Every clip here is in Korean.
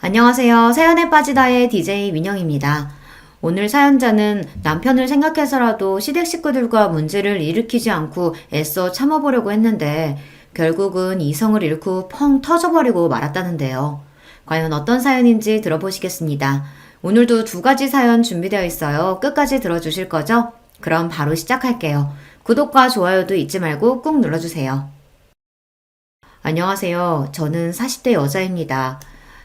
안녕하세요. 사연에 빠지다의 DJ 민영입니다. 오늘 사연자는 남편을 생각해서라도 시댁 식구들과 문제를 일으키지 않고 애써 참아보려고 했는데 결국은 이성을 잃고 펑 터져버리고 말았다는데요. 과연 어떤 사연인지 들어보시겠습니다. 오늘도 두 가지 사연 준비되어 있어요. 끝까지 들어주실 거죠? 그럼 바로 시작할게요. 구독과 좋아요도 잊지 말고 꾹 눌러주세요. 안녕하세요. 저는 40대 여자입니다.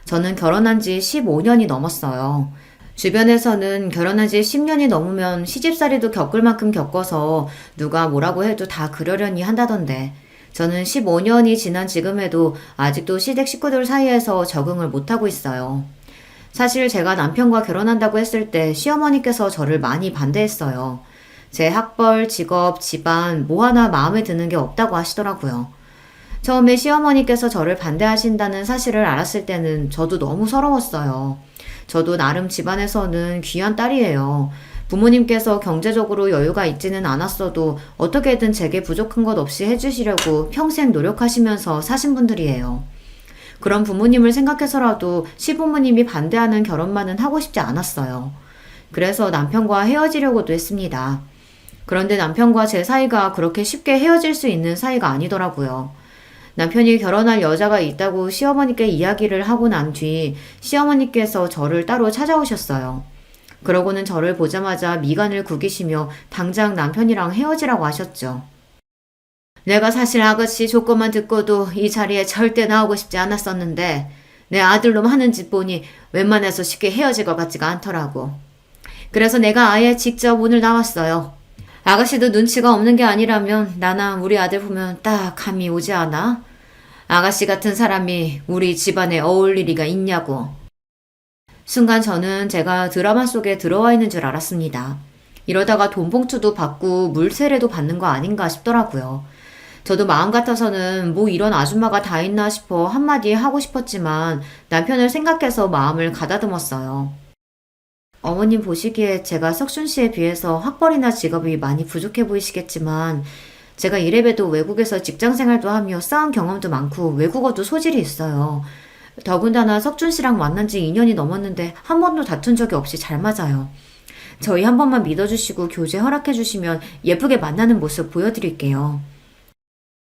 저는 결혼한 지 15년이 넘었어요. 주변에서는 결혼한 지 10년이 넘으면 시집살이도 겪을 만큼 겪어서 누가 뭐라고 해도 다 그러려니 한다던데 저는 15년이 지난 지금에도 아직도 시댁 식구들 사이에서 적응을 못하고 있어요. 사실 제가 남편과 결혼한다고 했을 때 시어머니께서 저를 많이 반대했어요. 제 학벌, 직업, 집안 뭐 하나 마음에 드는 게 없다고 하시더라고요. 처음에 시어머니께서 저를 반대하신다는 사실을 알았을 때는 저도 너무 서러웠어요. 저도 나름 집안에서는 귀한 딸이에요. 부모님께서 경제적으로 여유가 있지는 않았어도 어떻게든 제게 부족한 것 없이 해주시려고 평생 노력하시면서 사신 분들이에요. 그런 부모님을 생각해서라도 시부모님이 반대하는 결혼만은 하고 싶지 않았어요. 그래서 남편과 헤어지려고도 했습니다. 그런데 남편과 제 사이가 그렇게 쉽게 헤어질 수 있는 사이가 아니더라고요. 남편이 결혼할 여자가 있다고 시어머니께 이야기를 하고 난 뒤 시어머니께서 저를 따로 찾아오셨어요. 그러고는 저를 보자마자 미간을 구기시며 당장 남편이랑 헤어지라고 하셨죠. 내가 사실 아가씨 조건만 듣고도 이 자리에 절대 나오고 싶지 않았었는데 내 아들놈 하는 짓 보니 웬만해서 쉽게 헤어질 것 같지가 않더라고. 그래서 내가 아예 직접 오늘 나왔어요. 아가씨도 눈치가 없는 게 아니라면 나나 우리 아들 보면 딱 감이 오지 않아? 아가씨 같은 사람이 우리 집안에 어울릴 리가 있냐고. 순간 저는 제가 드라마 속에 들어와 있는 줄 알았습니다. 이러다가 돈 봉투도 받고 물세례도 받는 거 아닌가 싶더라고요. 저도 마음 같아서는 뭐 이런 아줌마가 다 있나 싶어 한마디 하고 싶었지만 남편을 생각해서 마음을 가다듬었어요. 어머님 보시기에 제가 석준 씨에 비해서 학벌이나 직업이 많이 부족해 보이시겠지만 제가 이래봬도 외국에서 직장 생활도 하며 쌓은 경험도 많고 외국어도 소질이 있어요. 더군다나 석준 씨랑 만난 지 2년이 넘었는데 한 번도 다툰 적이 없이 잘 맞아요. 저희 한 번만 믿어주시고 교제 허락해주시면 예쁘게 만나는 모습 보여드릴게요.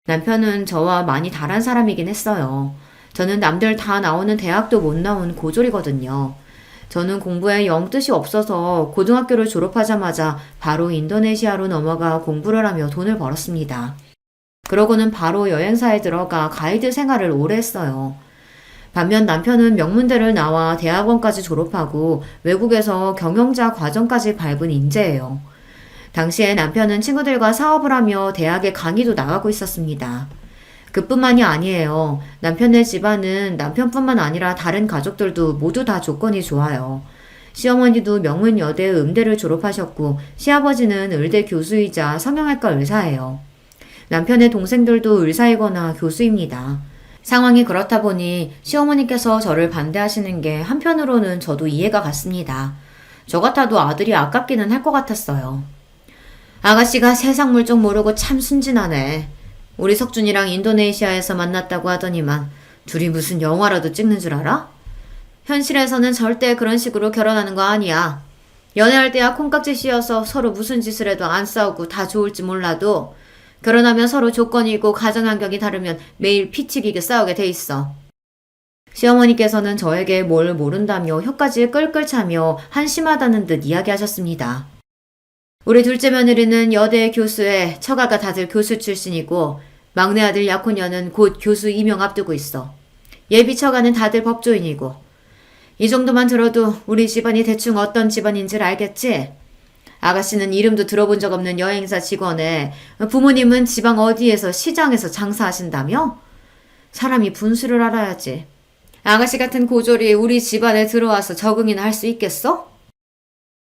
남편은 저와 많이 다른 사람이긴 했어요. 저는 남들 다 나오는 대학도 못 나온 고졸이거든요. 저는 공부에 영 뜻이 없어서 고등학교를 졸업하자마자 바로 인도네시아로 넘어가 공부를 하며 돈을 벌었습니다. 그러고는 바로 여행사에 들어가 가이드 생활을 오래 했어요. 반면 남편은 명문대를 나와 대학원까지 졸업하고 외국에서 경영자 과정까지 밟은 인재예요. 당시에 남편은 친구들과 사업을 하며 대학에 강의도 나가고 있었습니다. 그뿐만이 아니에요. 남편네 집안은 남편뿐만 아니라 다른 가족들도 모두 다 조건이 좋아요. 시어머니도 명문여대 음대를 졸업하셨고 시아버지는 의대 교수이자 성형외과 의사예요. 남편의 동생들도 의사이거나 교수입니다. 상황이 그렇다 보니 시어머니께서 저를 반대하시는 게 한편으로는 저도 이해가 갔습니다. 저 같아도 아들이 아깝기는 할 것 같았어요. 아가씨가 세상 물정 모르고 참 순진하네. 우리 석준이랑 인도네시아에서 만났다고 하더니만 둘이 무슨 영화라도 찍는 줄 알아? 현실에서는 절대 그런 식으로 결혼하는 거 아니야. 연애할 때야 콩깍지 씌어서 서로 무슨 짓을 해도 안 싸우고 다 좋을지 몰라도 결혼하면 서로 조건이 있고 가정 환경이 다르면 매일 피튀기게 싸우게 돼 있어. 시어머니께서는 저에게 뭘 모른다며 혀까지 끌끌 차며 한심하다는 듯 이야기하셨습니다. 우리 둘째 며느리는 여대 교수에 처가가 다들 교수 출신이고 막내 아들 약혼녀는 곧 교수 임용 앞두고 있어. 예비 처가는 다들 법조인이고. 이 정도만 들어도 우리 집안이 대충 어떤 집안인지를 알겠지? 아가씨는 이름도 들어본 적 없는 여행사 직원에 부모님은 지방 어디에서 시장에서 장사하신다며? 사람이 분수를 알아야지. 아가씨 같은 고졸이 우리 집안에 들어와서 적응이나 할 수 있겠어?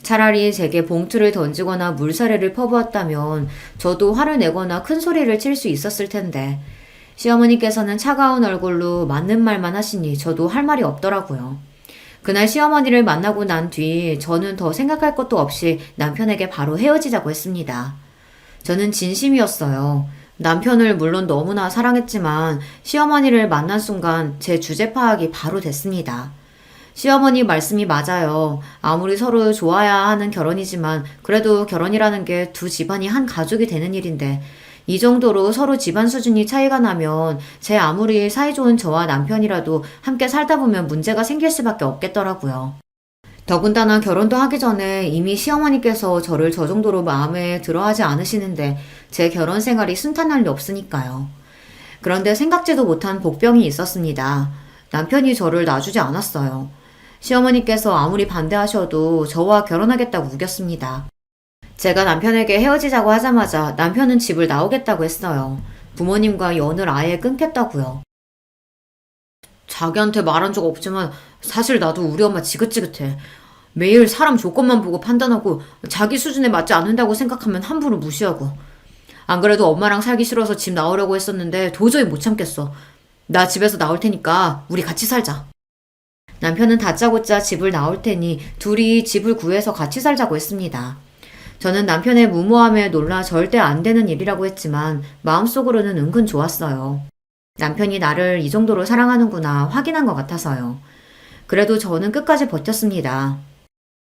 차라리 제게 봉투를 던지거나 물사례를 퍼부었다면 저도 화를 내거나 큰 소리를 칠 수 있었을 텐데 시어머니께서는 차가운 얼굴로 맞는 말만 하시니 저도 할 말이 없더라고요. 그날 시어머니를 만나고 난 뒤 저는 더 생각할 것도 없이 남편에게 바로 헤어지자고 했습니다. 저는 진심이었어요. 남편을 물론 너무나 사랑했지만 시어머니를 만난 순간 제 주제 파악이 바로 됐습니다. 시어머니 말씀이 맞아요. 아무리 서로 좋아야 하는 결혼이지만 그래도 결혼이라는 게 두 집안이 한 가족이 되는 일인데 이 정도로 서로 집안 수준이 차이가 나면 제 아무리 사이좋은 저와 남편이라도 함께 살다 보면 문제가 생길 수밖에 없겠더라고요. 더군다나 결혼도 하기 전에 이미 시어머니께서 저를 저 정도로 마음에 들어하지 않으시는데 제 결혼 생활이 순탄할 리 없으니까요. 그런데 생각지도 못한 복병이 있었습니다. 남편이 저를 놔주지 않았어요. 시어머니께서 아무리 반대하셔도 저와 결혼하겠다고 우겼습니다. 제가 남편에게 헤어지자고 하자마자 남편은 집을 나오겠다고 했어요. 부모님과 연을 아예 끊겠다고요. 자기한테 말한 적 없지만 사실 나도 우리 엄마 지긋지긋해. 매일 사람 조건만 보고 판단하고 자기 수준에 맞지 않는다고 생각하면 함부로 무시하고. 안 그래도 엄마랑 살기 싫어서 집 나오려고 했었는데 도저히 못 참겠어. 나 집에서 나올 테니까 우리 같이 살자. 남편은 다짜고짜 집을 나올 테니 둘이 집을 구해서 같이 살자고 했습니다. 저는 남편의 무모함에 놀라 절대 안 되는 일이라고 했지만 마음속으로는 은근 좋았어요. 남편이 나를 이 정도로 사랑하는구나 확인한 것 같아서요. 그래도 저는 끝까지 버텼습니다.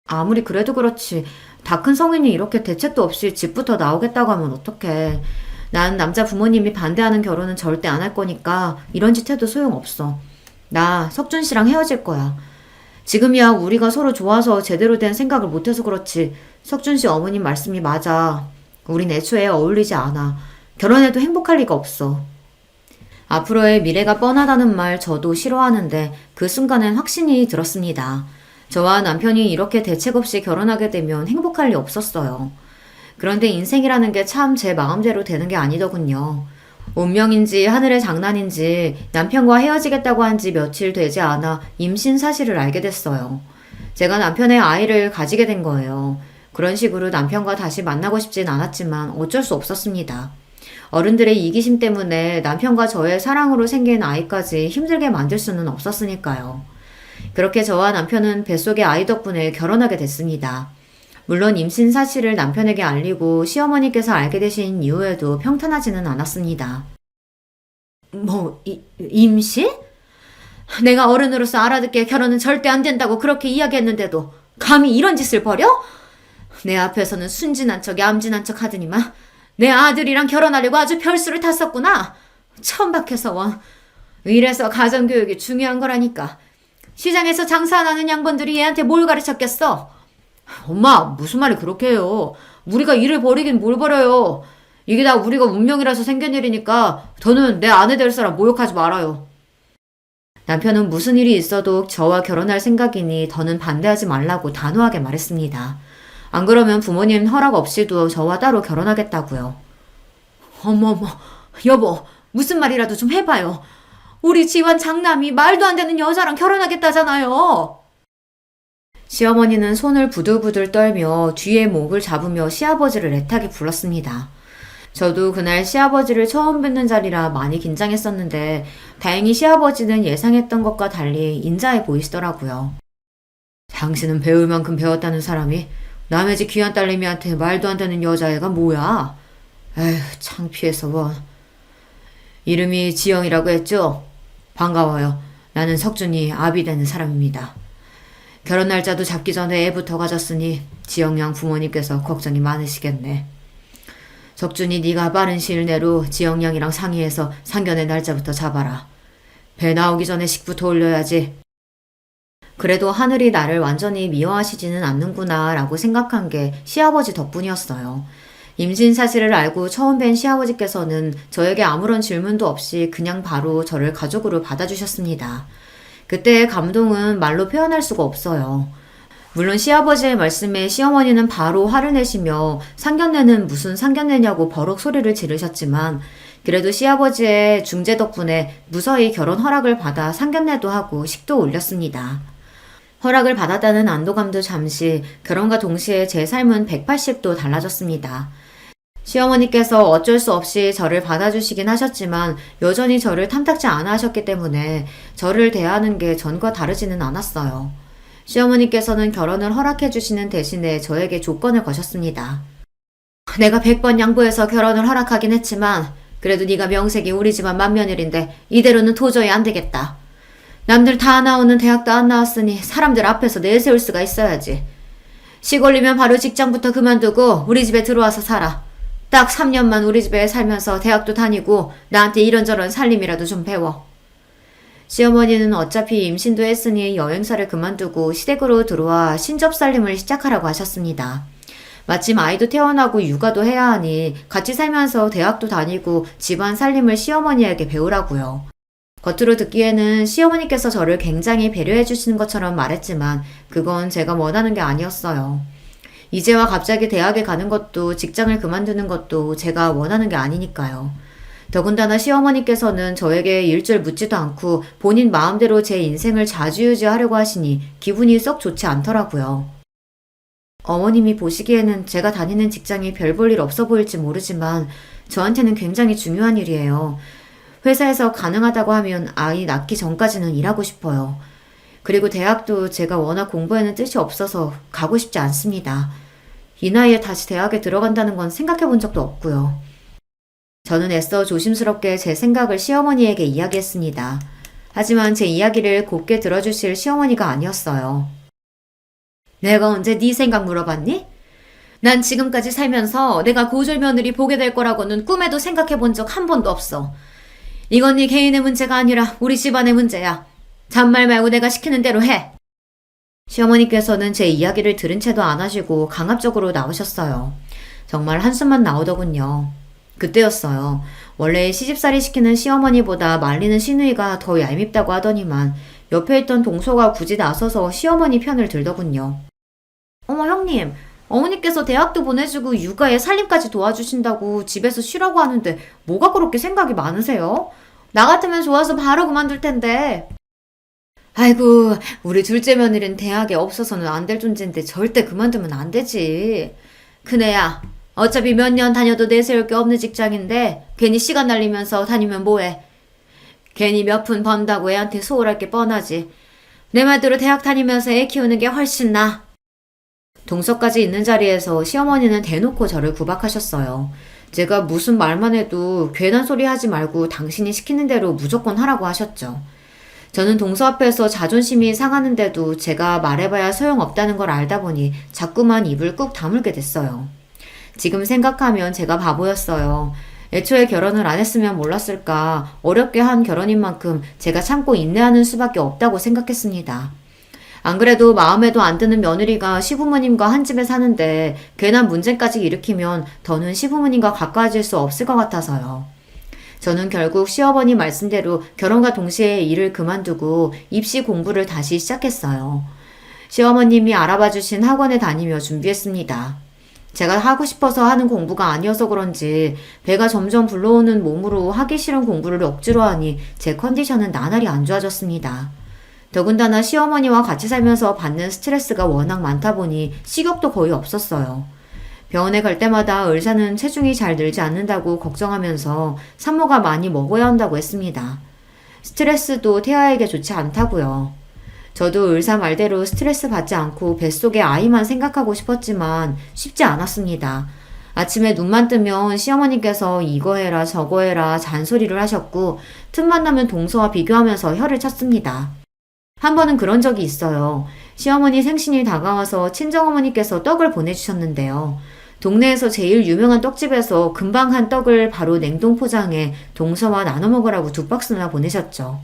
아무리 그래도 그렇지 다 큰 성인이 이렇게 대책도 없이 집부터 나오겠다고 하면 어떡해. 난 남자 부모님이 반대하는 결혼은 절대 안 할 거니까 이런 짓 해도 소용없어. 나 석준 씨랑 헤어질 거야. 지금이야 우리가 서로 좋아서 제대로 된 생각을 못해서 그렇지 석준 씨 어머님 말씀이 맞아. 우린 애초에 어울리지 않아. 결혼해도 행복할 리가 없어. 앞으로의 미래가 뻔하다는 말 저도 싫어하는데 그 순간엔 확신이 들었습니다. 저와 남편이 이렇게 대책 없이 결혼하게 되면 행복할 리 없었어요. 그런데 인생이라는 게 참 제 마음대로 되는 게 아니더군요. 운명인지 하늘의 장난인지 남편과 헤어지겠다고 한 지 며칠 되지 않아 임신 사실을 알게 됐어요. 제가 남편의 아이를 가지게 된 거예요. 그런 식으로 남편과 다시 만나고 싶진 않았지만 어쩔 수 없었습니다. 어른들의 이기심 때문에 남편과 저의 사랑으로 생긴 아이까지 힘들게 만들 수는 없었으니까요. 그렇게 저와 남편은 뱃속의 아이 덕분에 결혼하게 됐습니다. 물론 임신 사실을 남편에게 알리고 시어머니께서 알게 되신 이후에도 평탄하지는 않았습니다. 임신? 내가 어른으로서 알아듣게 결혼은 절대 안 된다고 그렇게 이야기했는데도 감히 이런 짓을 벌여? 내 앞에서는 순진한 척 얌전한 척 하더니만 내 아들이랑 결혼하려고 아주 별수를 탔었구나. 처음 박혀서 원. 이래서 가정교육이 중요한 거라니까. 시장에서 장사 안 하는 양반들이 얘한테 뭘 가르쳤겠어? 엄마, 무슨 말이 그렇게 해요. 우리가 일을 벌이긴 뭘 벌여요. 이게 다 우리가 운명이라서 생긴 일이니까 더는 내 아내 될 사람 모욕하지 말아요. 남편은 무슨 일이 있어도 저와 결혼할 생각이니 더는 반대하지 말라고 단호하게 말했습니다. 안 그러면 부모님 허락 없이도 저와 따로 결혼하겠다고요. 어머머, 여보, 무슨 말이라도 좀 해봐요. 우리 집안 장남이 말도 안 되는 여자랑 결혼하겠다잖아요. 시어머니는 손을 부들부들 떨며 뒤에 목을 잡으며 시아버지를 애타게 불렀습니다. 저도 그날 시아버지를 처음 뵙는 자리라 많이 긴장했었는데 다행히 시아버지는 예상했던 것과 달리 인자해 보이시더라고요. 당신은 배울 만큼 배웠다는 사람이 남의 집 귀한 딸내미한테 말도 안 되는 여자애가 뭐야? 에휴, 창피해서 뭐. 이름이 지영이라고 했죠? 반가워요. 나는 석준이 아비 되는 사람입니다. 결혼 날짜도 잡기 전에 애부터 가졌으니 지영 양 부모님께서 걱정이 많으시겠네. 석준이 네가 빠른 시일 내로 지영 양이랑 상의해서 상견례 날짜부터 잡아라. 배 나오기 전에 식부터 올려야지. 그래도 하늘이 나를 완전히 미워하시지는 않는구나 라고 생각한 게 시아버지 덕분이었어요. 임신 사실을 알고 처음 뵌 시아버지께서는 저에게 아무런 질문도 없이 그냥 바로 저를 가족으로 받아주셨습니다. 그때의 감동은 말로 표현할 수가 없어요. 물론 시아버지의 말씀에 시어머니는 바로 화를 내시며 상견례는 무슨 상견례냐고 버럭 소리를 지르셨지만 그래도 시아버지의 중재 덕분에 무사히 결혼 허락을 받아 상견례도 하고 식도 올렸습니다. 허락을 받았다는 안도감도 잠시, 결혼과 동시에 제 삶은 180도 달라졌습니다. 시어머니께서 어쩔 수 없이 저를 받아주시긴 하셨지만 여전히 저를 탐탁지 않아 하셨기 때문에 저를 대하는 게 전과 다르지는 않았어요. 시어머니께서는 결혼을 허락해 주시는 대신에 저에게 조건을 거셨습니다. 내가 100번 양보해서 결혼을 허락하긴 했지만 그래도 네가 명색이 우리 집안 맏며느리인데 이대로는 도저히 안 되겠다. 남들 다 나오는 대학도 안 나왔으니 사람들 앞에서 내세울 수가 있어야지. 시골이면 바로 직장부터 그만두고 우리 집에 들어와서 살아. 딱 3년만 우리 집에 살면서 대학도 다니고 나한테 이런저런 살림이라도 좀 배워. 시어머니는 어차피 임신도 했으니 여행사를 그만두고 시댁으로 들어와 신접살림을 시작하라고 하셨습니다. 마침 아이도 태어나고 육아도 해야 하니 같이 살면서 대학도 다니고 집안 살림을 시어머니에게 배우라고요. 겉으로 듣기에는 시어머니께서 저를 굉장히 배려해 주시는 것처럼 말했지만 그건 제가 원하는 게 아니었어요. 이제와 갑자기 대학에 가는 것도 직장을 그만두는 것도 제가 원하는 게 아니니까요. 더군다나 시어머니께서는 저에게 일절 묻지도 않고 본인 마음대로 제 인생을 좌지우지하려고 하시니 기분이 썩 좋지 않더라고요. 어머님이 보시기에는 제가 다니는 직장이 별 볼 일 없어 보일지 모르지만 저한테는 굉장히 중요한 일이에요. 회사에서 가능하다고 하면 아이 낳기 전까지는 일하고 싶어요. 그리고 대학도 제가 워낙 공부에는 뜻이 없어서 가고 싶지 않습니다. 이 나이에 다시 대학에 들어간다는 건 생각해 본 적도 없고요. 저는 애써 조심스럽게 제 생각을 시어머니에게 이야기했습니다. 하지만 제 이야기를 곱게 들어주실 시어머니가 아니었어요. 내가 언제 네 생각 물어봤니? 난 지금까지 살면서 내가 고졸 며느리 보게 될 거라고는 꿈에도 생각해 본 적 한 번도 없어. 이건 네 개인의 문제가 아니라 우리 집안의 문제야. 잔말 말고 내가 시키는 대로 해. 시어머니께서는 제 이야기를 들은 채도 안 하시고 강압적으로 나오셨어요. 정말 한숨만 나오더군요. 그때였어요. 원래 시집살이 시키는 시어머니보다 말리는 시누이가 더 얄밉다고 하더니만 옆에 있던 동서가 굳이 나서서 시어머니 편을 들더군요. 어머 형님, 어머니께서 대학도 보내주고 육아에 살림까지 도와주신다고 집에서 쉬라고 하는데 뭐가 그렇게 생각이 많으세요? 나 같으면 좋아서 바로 그만둘 텐데. 아이고, 우리 둘째 며느리는 대학에 없어서는 안 될 존재인데 절대 그만두면 안 되지. 큰애야, 어차피 몇 년 다녀도 내세울 게 없는 직장인데 괜히 시간 날리면서 다니면 뭐해. 괜히 몇 푼 번다고 애한테 소홀할 게 뻔하지. 내 말대로 대학 다니면서 애 키우는 게 훨씬 나아. 동서까지 있는 자리에서 시어머니는 대놓고 저를 구박하셨어요. 제가 무슨 말만 해도 괜한 소리 하지 말고 당신이 시키는 대로 무조건 하라고 하셨죠. 저는 동서 앞에서 자존심이 상하는데도 제가 말해봐야 소용없다는 걸 알다 보니 자꾸만 입을 꾹 다물게 됐어요. 지금 생각하면 제가 바보였어요. 애초에 결혼을 안 했으면 몰랐을까. 어렵게 한 결혼인 만큼 제가 참고 인내하는 수밖에 없다고 생각했습니다. 안 그래도 마음에도 안 드는 며느리가 시부모님과 한 집에 사는데 괜한 문제까지 일으키면 더는 시부모님과 가까워질 수 없을 것 같아서요. 저는 결국 시어머니 말씀대로 결혼과 동시에 일을 그만두고 입시 공부를 다시 시작했어요. 시어머님이 알아봐 주신 학원에 다니며 준비했습니다. 제가 하고 싶어서 하는 공부가 아니어서 그런지 배가 점점 불러오는 몸으로 하기 싫은 공부를 억지로 하니 제 컨디션은 나날이 안 좋아졌습니다. 더군다나 시어머니와 같이 살면서 받는 스트레스가 워낙 많다 보니 식욕도 거의 없었어요. 병원에 갈 때마다 의사는 체중이 잘 늘지 않는다고 걱정하면서 산모가 많이 먹어야 한다고 했습니다. 스트레스도 태아에게 좋지 않다고요. 저도 의사 말대로 스트레스 받지 않고 뱃속에 아이만 생각하고 싶었지만 쉽지 않았습니다. 아침에 눈만 뜨면 시어머니께서 이거 해라 저거 해라 잔소리를 하셨고 틈만 나면 동서와 비교하면서 혀를 찼습니다. 한 번은 그런 적이 있어요. 시어머니 생신이 다가와서 친정어머니께서 떡을 보내주셨는데요. 동네에서 제일 유명한 떡집에서 금방 한 떡을 바로 냉동 포장해 동서와 나눠 먹으라고 2박스나 보내셨죠.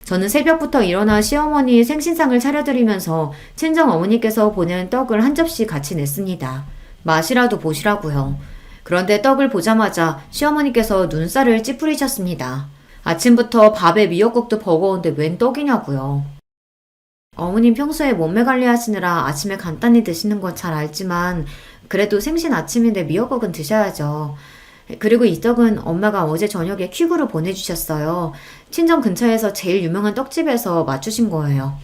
저는 새벽부터 일어나 시어머니 생신상을 차려드리면서 친정어머니께서 보낸 떡을 한 접시 같이 냈습니다. 맛이라도 보시라고요. 그런데 떡을 보자마자 시어머니께서 눈살을 찌푸리셨습니다. 아침부터 밥에 미역국도 버거운데 웬 떡이냐고요. 어머님 평소에 몸매 관리하시느라 아침에 간단히 드시는 건 잘 알지만 그래도 생신 아침인데 미역국은 드셔야죠. 그리고 이 떡은 엄마가 어제 저녁에 퀵으로 보내주셨어요. 친정 근처에서 제일 유명한 떡집에서 맞추신 거예요.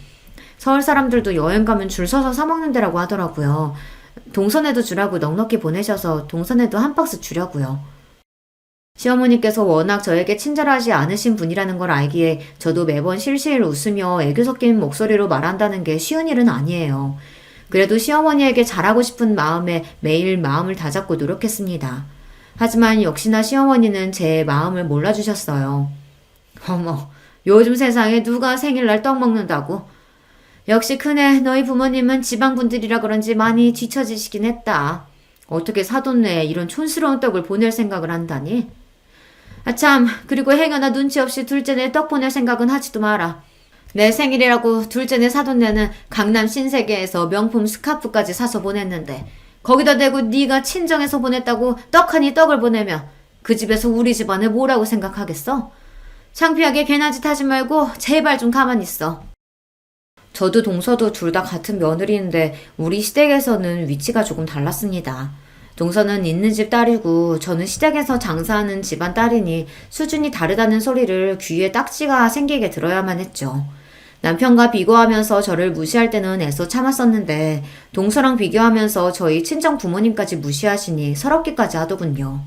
서울 사람들도 여행 가면 줄 서서 사 먹는 데라고 하더라고요. 동선에도 주라고 넉넉히 보내셔서 동선에도 한 박스 주려고요. 시어머니께서 워낙 저에게 친절하지 않으신 분이라는 걸 알기에 저도 매번 실실 웃으며 애교 섞인 목소리로 말한다는 게 쉬운 일은 아니에요. 그래도 시어머니에게 잘하고 싶은 마음에 매일 마음을 다잡고 노력했습니다. 하지만 역시나 시어머니는 제 마음을 몰라주셨어요. 어머, 요즘 세상에 누가 생일날 떡 먹는다고. 역시 크네. 너희 부모님은 지방분들이라 그런지 많이 뒤처지시긴 했다. 어떻게 사돈네에 이런 촌스러운 떡을 보낼 생각을 한다니? 아참, 그리고 행여나 눈치 없이 둘째네 떡 보낼 생각은 하지도 마라. 내 생일이라고 둘째네 사돈네는 강남 신세계에서 명품 스카프까지 사서 보냈는데 거기다 대고 네가 친정에서 보냈다고 떡하니 떡을 보내면 그 집에서 우리 집안을 뭐라고 생각하겠어? 창피하게 괜한 짓 하지 말고 제발 좀 가만히 있어. 저도 동서도 둘 다 같은 며느리인데 우리 시댁에서는 위치가 조금 달랐습니다. 동서는 있는 집 딸이고 저는 시댁에서 장사하는 집안 딸이니 수준이 다르다는 소리를 귀에 딱지가 생기게 들어야만 했죠. 남편과 비교하면서 저를 무시할 때는 애써 참았었는데 동서랑 비교하면서 저희 친정 부모님까지 무시하시니 서럽기까지 하더군요.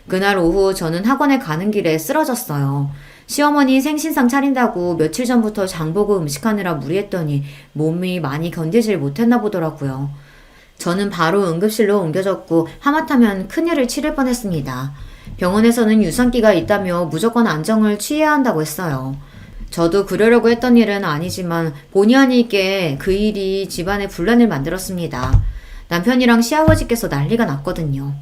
그날 오후 저는 학원에 가는 길에 쓰러졌어요. 시어머니 생신상 차린다고 며칠 전부터 장보고 음식하느라 무리했더니 몸이 많이 견디질 못했나 보더라고요. 저는 바로 응급실로 옮겨졌고 하마터면 큰일을 치를 뻔했습니다. 병원에서는 유산기가 있다며 무조건 안정을 취해야 한다고 했어요. 저도 그러려고 했던 일은 아니지만 본의 아니게 그 일이 집안에 분란을 만들었습니다. 남편이랑 시아버지께서 난리가 났거든요.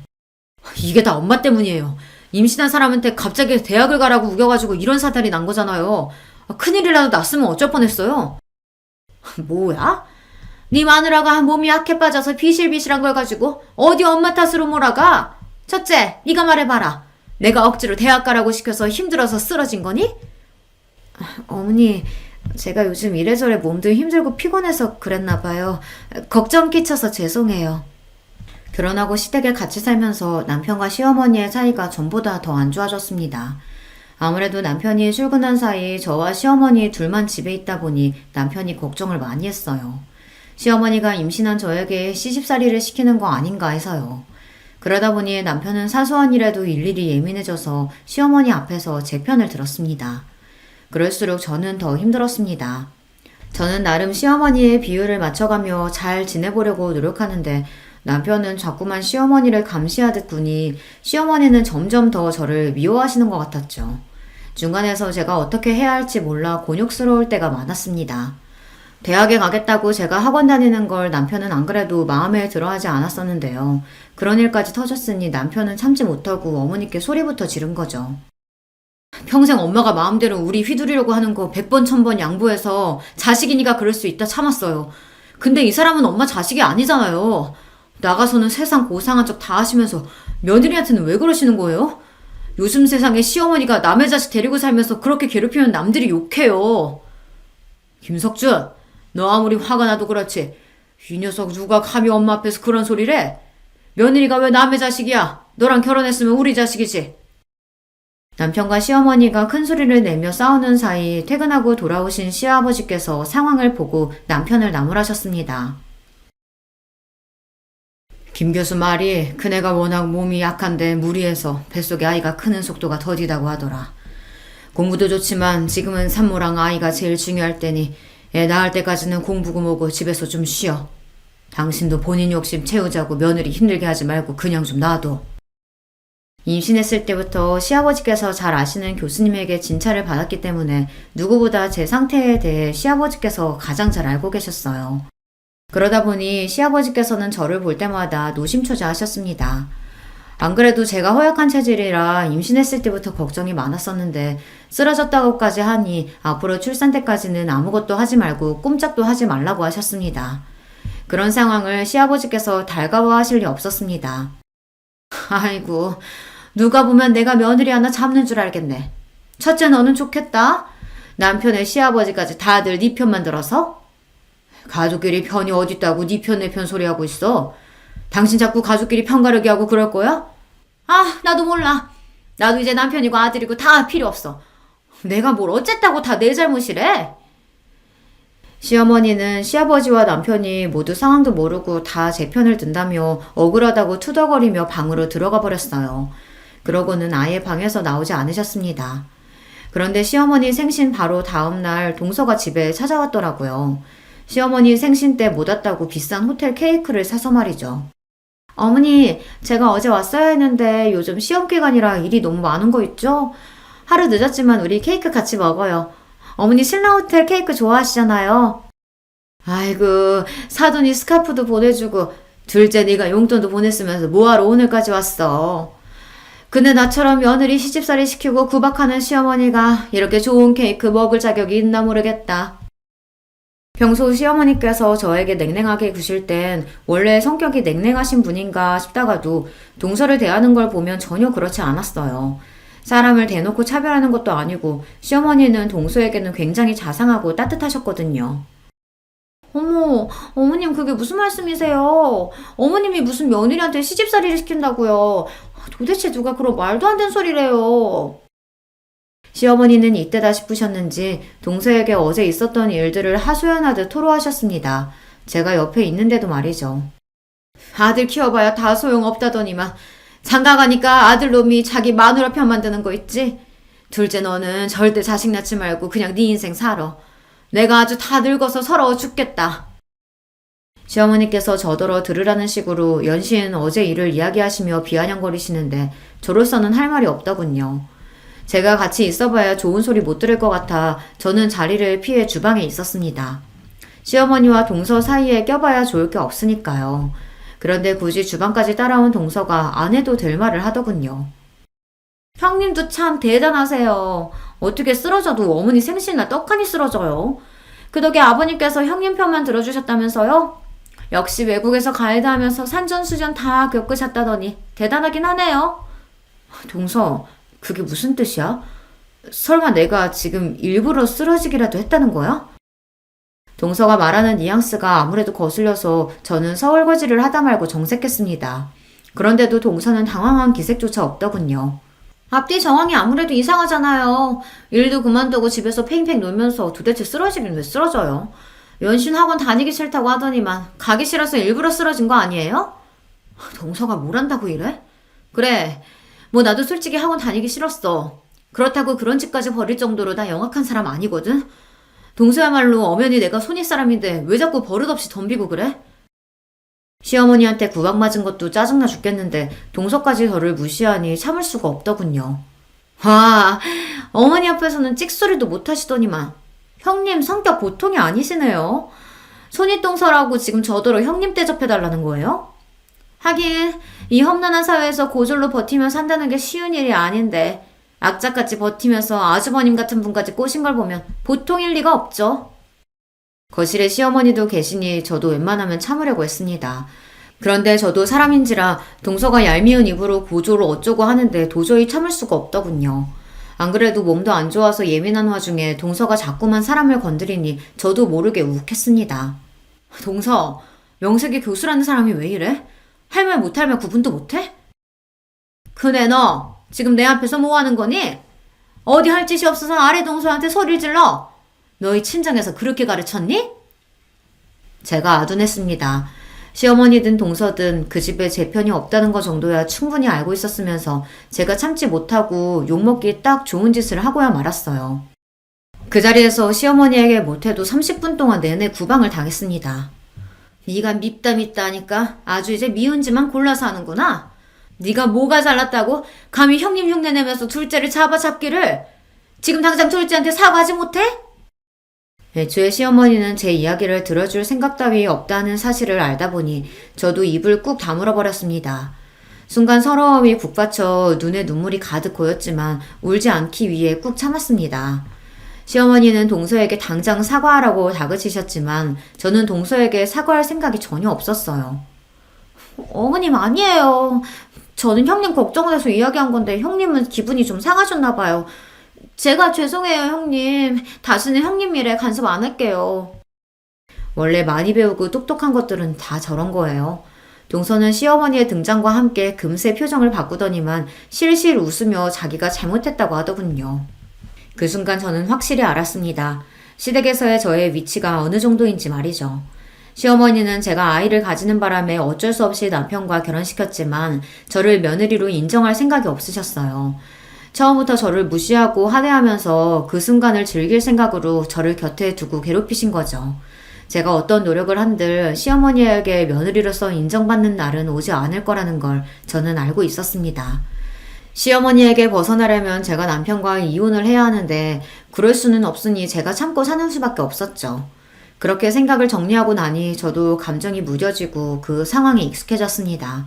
이게 다 엄마 때문이에요. 임신한 사람한테 갑자기 대학을 가라고 우겨가지고 이런 사달이 난 거잖아요. 큰일이라도 났으면 어쩔 뻔했어요. 뭐야? 네 마누라가 몸이 약해 빠져서 비실비실한 걸 가지고 어디 엄마 탓으로 몰아가? 첫째, 네가 말해봐라. 내가 억지로 대학 가라고 시켜서 힘들어서 쓰러진 거니? 어머니, 제가 요즘 이래저래 몸도 힘들고 피곤해서 그랬나 봐요. 걱정 끼쳐서 죄송해요. 결혼하고 시댁에 같이 살면서 남편과 시어머니의 사이가 전보다 더 안 좋아졌습니다. 아무래도 남편이 출근한 사이 저와 시어머니 둘만 집에 있다 보니 남편이 걱정을 많이 했어요. 시어머니가 임신한 저에게 시집살이를 시키는 거 아닌가 해서요. 그러다 보니 남편은 사소한 일에도 일일이 예민해져서 시어머니 앞에서 제 편을 들었습니다. 그럴수록 저는 더 힘들었습니다. 저는 나름 시어머니의 비율을 맞춰가며 잘 지내보려고 노력하는데 남편은 자꾸만 시어머니를 감시하듯 보니 시어머니는 점점 더 저를 미워하시는 것 같았죠. 중간에서 제가 어떻게 해야 할지 몰라 곤욕스러울 때가 많았습니다. 대학에 가겠다고 제가 학원 다니는 걸 남편은 안 그래도 마음에 들어하지 않았었는데요. 그런 일까지 터졌으니 남편은 참지 못하고 어머니께 소리부터 지른 거죠. 평생 엄마가 마음대로 우리 휘두르려고 하는 거 100번 1000번 양보해서 자식이니까 그럴 수 있다 참았어요. 근데 이 사람은 엄마 자식이 아니잖아요. 나가서는 세상 고상한 척 다 하시면서 며느리한테는 왜 그러시는 거예요? 요즘 세상에 시어머니가 남의 자식 데리고 살면서 그렇게 괴롭히면 남들이 욕해요. 김석준, 너 아무리 화가 나도 그렇지. 이 녀석 누가 감히 엄마 앞에서 그런 소리를 해? 며느리가 왜 남의 자식이야? 너랑 결혼했으면 우리 자식이지. 남편과 시어머니가 큰 소리를 내며 싸우는 사이 퇴근하고 돌아오신 시아버지께서 상황을 보고 남편을 나무라셨습니다. 김 교수 말이 그네가 워낙 몸이 약한데 무리해서 뱃속에 아이가 크는 속도가 더디다고 하더라. 공부도 좋지만 지금은 산모랑 아이가 제일 중요할 때니 애 낳을 때까지는 공부고 뭐고 집에서 좀 쉬어. 당신도 본인 욕심 채우자고 며느리 힘들게 하지 말고 그냥 좀 놔둬. 임신했을 때부터 시아버지께서 잘 아시는 교수님에게 진찰을 받았기 때문에 누구보다 제 상태에 대해 시아버지께서 가장 잘 알고 계셨어요. 그러다 보니 시아버지께서는 저를 볼 때마다 노심초사하셨습니다. 안 그래도 제가 허약한 체질이라 임신했을 때부터 걱정이 많았었는데 쓰러졌다고까지 하니 앞으로 출산 때까지는 아무것도 하지 말고 꼼짝도 하지 말라고 하셨습니다. 그런 상황을 시아버지께서 달가워하실 리 없었습니다. 아이고, 누가 보면 내가 며느리 하나 잡는 줄 알겠네. 첫째 너는 좋겠다. 남편의 시아버지까지 다들 네 편만 들어서? 가족끼리 편이 어딨다고 네 편 내 편 소리하고 있어. 당신 자꾸 가족끼리 편가르기 하고 그럴 거야? 아, 나도 몰라. 나도 이제 남편이고 아들이고 다 필요 없어. 내가 뭘 어쨌다고 다 내 잘못이래? 시어머니는 시아버지와 남편이 모두 상황도 모르고 다 제 편을 든다며 억울하다고 투덜거리며 방으로 들어가 버렸어요. 그러고는 아예 방에서 나오지 않으셨습니다. 그런데 시어머니 생신 바로 다음날 동서가 집에 찾아왔더라고요. 시어머니 생신 때 못 왔다고 비싼 호텔 케이크를 사서 말이죠. 어머니, 제가 어제 왔어야 했는데 요즘 시험 기간이라 일이 너무 많은 거 있죠? 하루 늦었지만 우리 케이크 같이 먹어요. 어머니 신라호텔 케이크 좋아하시잖아요. 아이고, 사돈이 스카프도 보내주고 둘째 네가 용돈도 보냈으면서 뭐하러 오늘까지 왔어. 근데 나처럼 며느리 시집살이 시키고 구박하는 시어머니가 이렇게 좋은 케이크 먹을 자격이 있나 모르겠다. 평소 시어머니께서 저에게 냉랭하게 구실 땐 원래 성격이 냉랭하신 분인가 싶다가도 동서를 대하는 걸 보면 전혀 그렇지 않았어요. 사람을 대놓고 차별하는 것도 아니고 시어머니는 동서에게는 굉장히 자상하고 따뜻하셨거든요. 어머, 어머님 그게 무슨 말씀이세요? 어머님이 무슨 며느리한테 시집살이를 시킨다고요? 도대체 누가 그런 말도 안 되는 소리래요? 시어머니는 이때다 싶으셨는지 동서에게 어제 있었던 일들을 하소연하듯 토로하셨습니다. 제가 옆에 있는데도 말이죠. 아들 키워봐야 다 소용없다더니만 장가 가니까 아들놈이 자기 마누라 편 만드는 거 있지? 둘째 너는 절대 자식 낳지 말고 그냥 네 인생 살아. 내가 아주 다 늙어서 서러워 죽겠다. 시어머니께서 저더러 들으라는 식으로 연신 어제 일을 이야기하시며 비아냥거리시는데 저로서는 할 말이 없더군요. 제가 같이 있어봐야 좋은 소리 못 들을 것 같아 저는 자리를 피해 주방에 있었습니다. 시어머니와 동서 사이에 껴봐야 좋을 게 없으니까요. 그런데 굳이 주방까지 따라온 동서가 안 해도 될 말을 하더군요. 형님도 참 대단하세요. 어떻게 쓰러져도 어머니 생신날 떡하니 쓰러져요. 그 덕에 아버님께서 형님 편만 들어주셨다면서요? 역시 외국에서 가이드 하면서 산전수전 다 겪으셨다더니 대단하긴 하네요. 동서, 그게 무슨 뜻이야? 설마 내가 지금 일부러 쓰러지기라도 했다는 거야? 동서가 말하는 뉘앙스가 아무래도 거슬려서 저는 서울거지를 하다 말고 정색했습니다. 그런데도 동서는 당황한 기색조차 없더군요. 앞뒤 정황이 아무래도 이상하잖아요. 일도 그만두고 집에서 팽팽 놀면서 도대체 쓰러지긴 왜 쓰러져요? 연신 학원 다니기 싫다고 하더니만 가기 싫어서 일부러 쓰러진 거 아니에요? 동서가 뭘 한다고 이래? 그래, 뭐 나도 솔직히 학원 다니기 싫었어. 그렇다고 그런 집까지 버릴 정도로 나 영악한 사람 아니거든? 동서야말로 엄연히 내가 손윗사람인데 왜 자꾸 버릇없이 덤비고 그래? 시어머니한테 구박 맞은 것도 짜증나 죽겠는데 동서까지 저를 무시하니 참을 수가 없더군요. 와, 어머니 앞에서는 찍소리도 못하시더니만 형님 성격 보통이 아니시네요. 손윗동서라고 지금 저더러 형님 대접해달라는 거예요? 하긴 이 험난한 사회에서 고졸로 버티며 산다는 게 쉬운 일이 아닌데 악착같이 버티면서 아주버님 같은 분까지 꼬신 걸 보면 보통일 리가 없죠. 거실에 시어머니도 계시니 저도 웬만하면 참으려고 했습니다. 그런데 저도 사람인지라 동서가 얄미운 입으로 고조를 어쩌고 하는데 도저히 참을 수가 없더군요. 안 그래도 몸도 안 좋아서 예민한 와중에 동서가 자꾸만 사람을 건드리니 저도 모르게 욱했습니다. 동서, 명색이 교수라는 사람이 왜 이래? 할 말 못할 말 구분도 못해? 그네 너 지금 내 앞에서 뭐 하는 거니? 어디 할 짓이 없어서 아래 동서한테 소리를 질러? 너희 친정에서 그렇게 가르쳤니? 제가 아둔했습니다. 시어머니든 동서든 그 집에 제 편이 없다는 것 정도야 충분히 알고 있었으면서 제가 참지 못하고 욕먹기 딱 좋은 짓을 하고야 말았어요. 그 자리에서 시어머니에게 못해도 30분 동안 내내 구방을 당했습니다. 네가 밉다 하니까 아주 이제 미운지만 골라서 하는구나. 네가 뭐가 잘났다고 감히 형님 흉내내면서 둘째를 잡기를. 지금 당장 둘째한테 사과하지 못해? 애초에 시어머니는 제 이야기를 들어줄 생각 따위 없다는 사실을 알다 보니 저도 입을 꾹 다물어 버렸습니다. 순간 서러움이 북받쳐 눈에 눈물이 가득 고였지만 울지 않기 위해 꾹 참았습니다. 시어머니는 동서에게 당장 사과하라고 다그치셨지만 저는 동서에게 사과할 생각이 전혀 없었어요. 어머님 아니에요. 저는 형님 걱정돼서 이야기한 건데 형님은 기분이 좀 상하셨나 봐요. 제가 죄송해요 형님. 다시는 형님 일에 간섭 안 할게요. 원래 많이 배우고 똑똑한 것들은 다 저런 거예요. 동서는 시어머니의 등장과 함께 금세 표정을 바꾸더니만 실실 웃으며 자기가 잘못했다고 하더군요. 그 순간 저는 확실히 알았습니다. 시댁에서의 저의 위치가 어느 정도인지 말이죠. 시어머니는 제가 아이를 가지는 바람에 어쩔 수 없이 남편과 결혼시켰지만 저를 며느리로 인정할 생각이 없으셨어요. 처음부터 저를 무시하고 하대하면서 그 순간을 즐길 생각으로 저를 곁에 두고 괴롭히신 거죠. 제가 어떤 노력을 한들 시어머니에게 며느리로서 인정받는 날은 오지 않을 거라는 걸 저는 알고 있었습니다. 시어머니에게 벗어나려면 제가 남편과 이혼을 해야 하는데 그럴 수는 없으니 제가 참고 사는 수밖에 없었죠. 그렇게 생각을 정리하고 나니 저도 감정이 무뎌지고 그 상황에 익숙해졌습니다.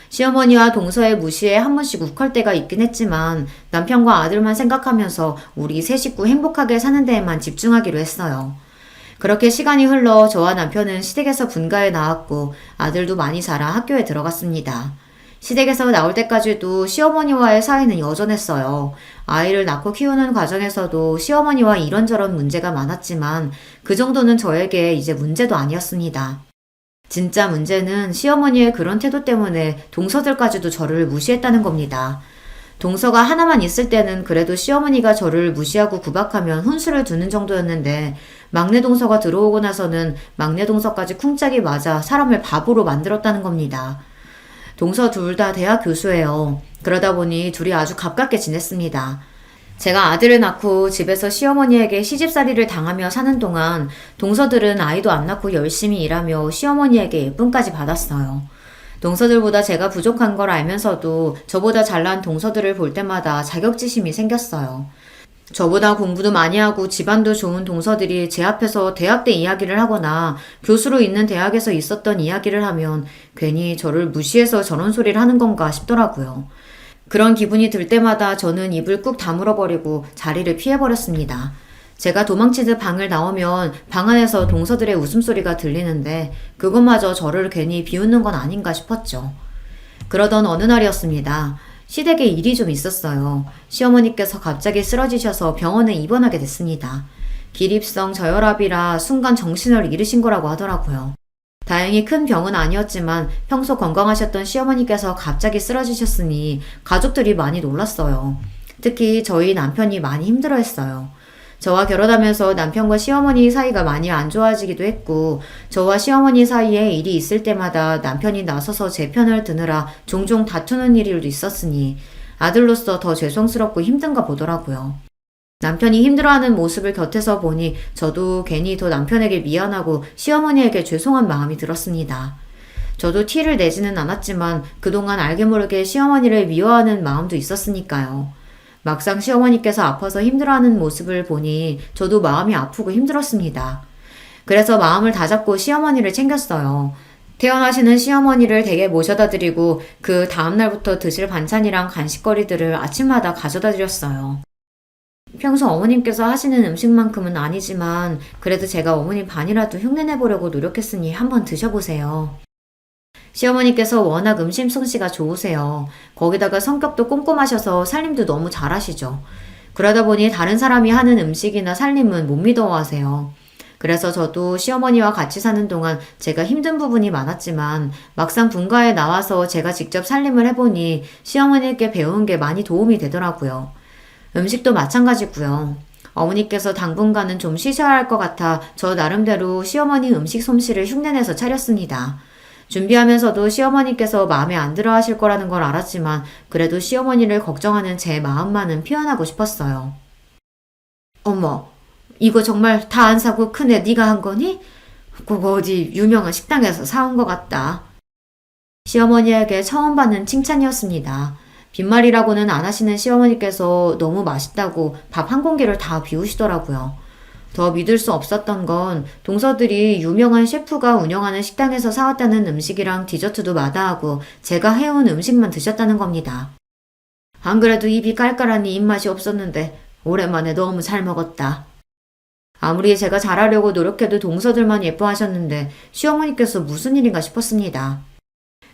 시어머니와 동서의 무시에 한 번씩 욱할 때가 있긴 했지만 남편과 아들만 생각하면서 우리 세 식구 행복하게 사는 데에만 집중하기로 했어요. 그렇게 시간이 흘러 저와 남편은 시댁에서 분가에 나왔고 아들도 많이 자라 학교에 들어갔습니다. 시댁에서 나올 때까지도 시어머니와의 사이는 여전했어요. 아이를 낳고 키우는 과정에서도 시어머니와 이런저런 문제가 많았지만 그 정도는 저에게 이제 문제도 아니었습니다. 진짜 문제는 시어머니의 그런 태도 때문에 동서들까지도 저를 무시했다는 겁니다. 동서가 하나만 있을 때는 그래도 시어머니가 저를 무시하고 구박하면 훈수를 두는 정도였는데 막내 동서가 들어오고 나서는 막내 동서까지 쿵짝이 맞아 사람을 바보로 만들었다는 겁니다. 동서 둘 다 대학 교수예요. 그러다 보니 둘이 아주 가깝게 지냈습니다. 제가 아들을 낳고 집에서 시어머니에게 시집살이를 당하며 사는 동안 동서들은 아이도 안 낳고 열심히 일하며 시어머니에게 예쁨까지 받았어요. 동서들보다 제가 부족한 걸 알면서도 저보다 잘난 동서들을 볼 때마다 자격지심이 생겼어요. 저보다 공부도 많이 하고 집안도 좋은 동서들이 제 앞에서 대학 때 이야기를 하거나 교수로 있는 대학에서 있었던 이야기를 하면 괜히 저를 무시해서 저런 소리를 하는 건가 싶더라고요. 그런 기분이 들 때마다 저는 입을 꾹 다물어 버리고 자리를 피해버렸습니다. 제가 도망치듯 방을 나오면 방 안에서 동서들의 웃음소리가 들리는데 그것마저 저를 괜히 비웃는 건 아닌가 싶었죠. 그러던 어느 날이었습니다. 시댁에 일이 좀 있었어요. 시어머니께서 갑자기 쓰러지셔서 병원에 입원하게 됐습니다. 기립성 저혈압이라 순간 정신을 잃으신 거라고 하더라고요. 다행히 큰 병은 아니었지만 평소 건강하셨던 시어머니께서 갑자기 쓰러지셨으니 가족들이 많이 놀랐어요. 특히 저희 남편이 많이 힘들어했어요. 저와 결혼하면서 남편과 시어머니 사이가 많이 안 좋아지기도 했고 저와 시어머니 사이에 일이 있을 때마다 남편이 나서서 제 편을 드느라 종종 다투는 일도 있었으니 아들로서 더 죄송스럽고 힘든가 보더라고요. 남편이 힘들어하는 모습을 곁에서 보니 저도 괜히 더 남편에게 미안하고 시어머니에게 죄송한 마음이 들었습니다. 저도 티를 내지는 않았지만 그동안 알게 모르게 시어머니를 미워하는 마음도 있었으니까요. 막상 시어머니께서 아파서 힘들어하는 모습을 보니 저도 마음이 아프고 힘들었습니다. 그래서 마음을 다잡고 시어머니를 챙겼어요. 퇴원하시는 시어머니를 댁에 모셔다 드리고 그 다음날부터 드실 반찬이랑 간식거리들을 아침마다 가져다 드렸어요. 평소 어머님께서 하시는 음식만큼은 아니지만 그래도 제가 어머님 반이라도 흉내내보려고 노력했으니 한번 드셔보세요. 시어머니께서 워낙 음식 솜씨가 좋으세요. 거기다가 성격도 꼼꼼하셔서 살림도 너무 잘하시죠. 그러다 보니 다른 사람이 하는 음식이나 살림은 못 믿어하세요. 그래서 저도 시어머니와 같이 사는 동안 제가 힘든 부분이 많았지만 막상 분가에 나와서 제가 직접 살림을 해보니 시어머니께 배운 게 많이 도움이 되더라고요. 음식도 마찬가지고요. 어머니께서 당분간은 좀 쉬셔야 할 것 같아 저 나름대로 시어머니 음식 솜씨를 흉내내서 차렸습니다. 준비하면서도 시어머니께서 마음에 안 들어 하실 거라는 걸 알았지만 그래도 시어머니를 걱정하는 제 마음만은 표현하고 싶었어요. 어머, 이거 정말 다 안 사고 큰애 네가 한 거니? 그거 어디 유명한 식당에서 사온 것 같다. 시어머니에게 처음 받는 칭찬이었습니다. 빈말이라고는 안 하시는 시어머니께서 너무 맛있다고 밥 한 공기를 다 비우시더라고요. 더 믿을 수 없었던 건 동서들이 유명한 셰프가 운영하는 식당에서 사왔다는 음식이랑 디저트도 마다하고 제가 해온 음식만 드셨다는 겁니다. 안 그래도 입이 깔깔하니 입맛이 없었는데 오랜만에 너무 잘 먹었다. 아무리 제가 잘하려고 노력해도 동서들만 예뻐하셨는데 시어머니께서 무슨 일인가 싶었습니다.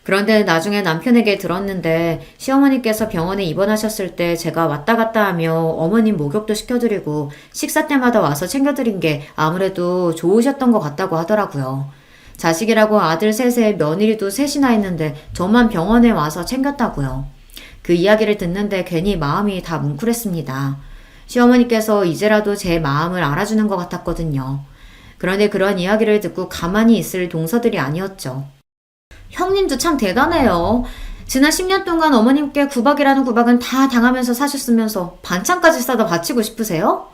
그런데 나중에 남편에게 들었는데 시어머니께서 병원에 입원하셨을 때 제가 왔다 갔다 하며 어머님 목욕도 시켜드리고 식사 때마다 와서 챙겨드린 게 아무래도 좋으셨던 것 같다고 하더라고요. 자식이라고 아들 셋에 며느리도 셋이나 있는데 저만 병원에 와서 챙겼다고요. 그 이야기를 듣는데 괜히 마음이 다 뭉클했습니다. 시어머니께서 이제라도 제 마음을 알아주는 것 같았거든요. 그런데 그런 이야기를 듣고 가만히 있을 동서들이 아니었죠. 형님도 참 대단해요. 지난 10년 동안 어머님께 구박이라는 구박은 다 당하면서 사셨으면서 반찬까지 싸다 바치고 싶으세요?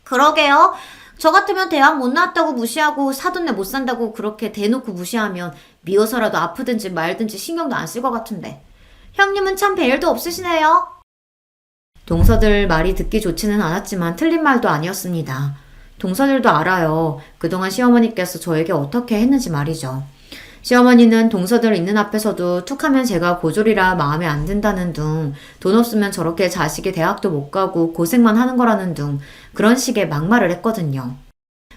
그러게요. 저 같으면 대학 못 나왔다고 무시하고 사돈네 못 산다고 그렇게 대놓고 무시하면 미워서라도 아프든지 말든지 신경도 안 쓸 것 같은데. 형님은 참 배일도 없으시네요. 동서들 말이 듣기 좋지는 않았지만 틀린 말도 아니었습니다. 동서들도 알아요. 그동안 시어머니께서 저에게 어떻게 했는지 말이죠. 시어머니는 동서들 있는 앞에서도 툭하면 제가 고졸이라 마음에 안 든다는 둥, 돈 없으면 저렇게 자식이 대학도 못 가고 고생만 하는 거라는 둥, 그런 식의 막말을 했거든요.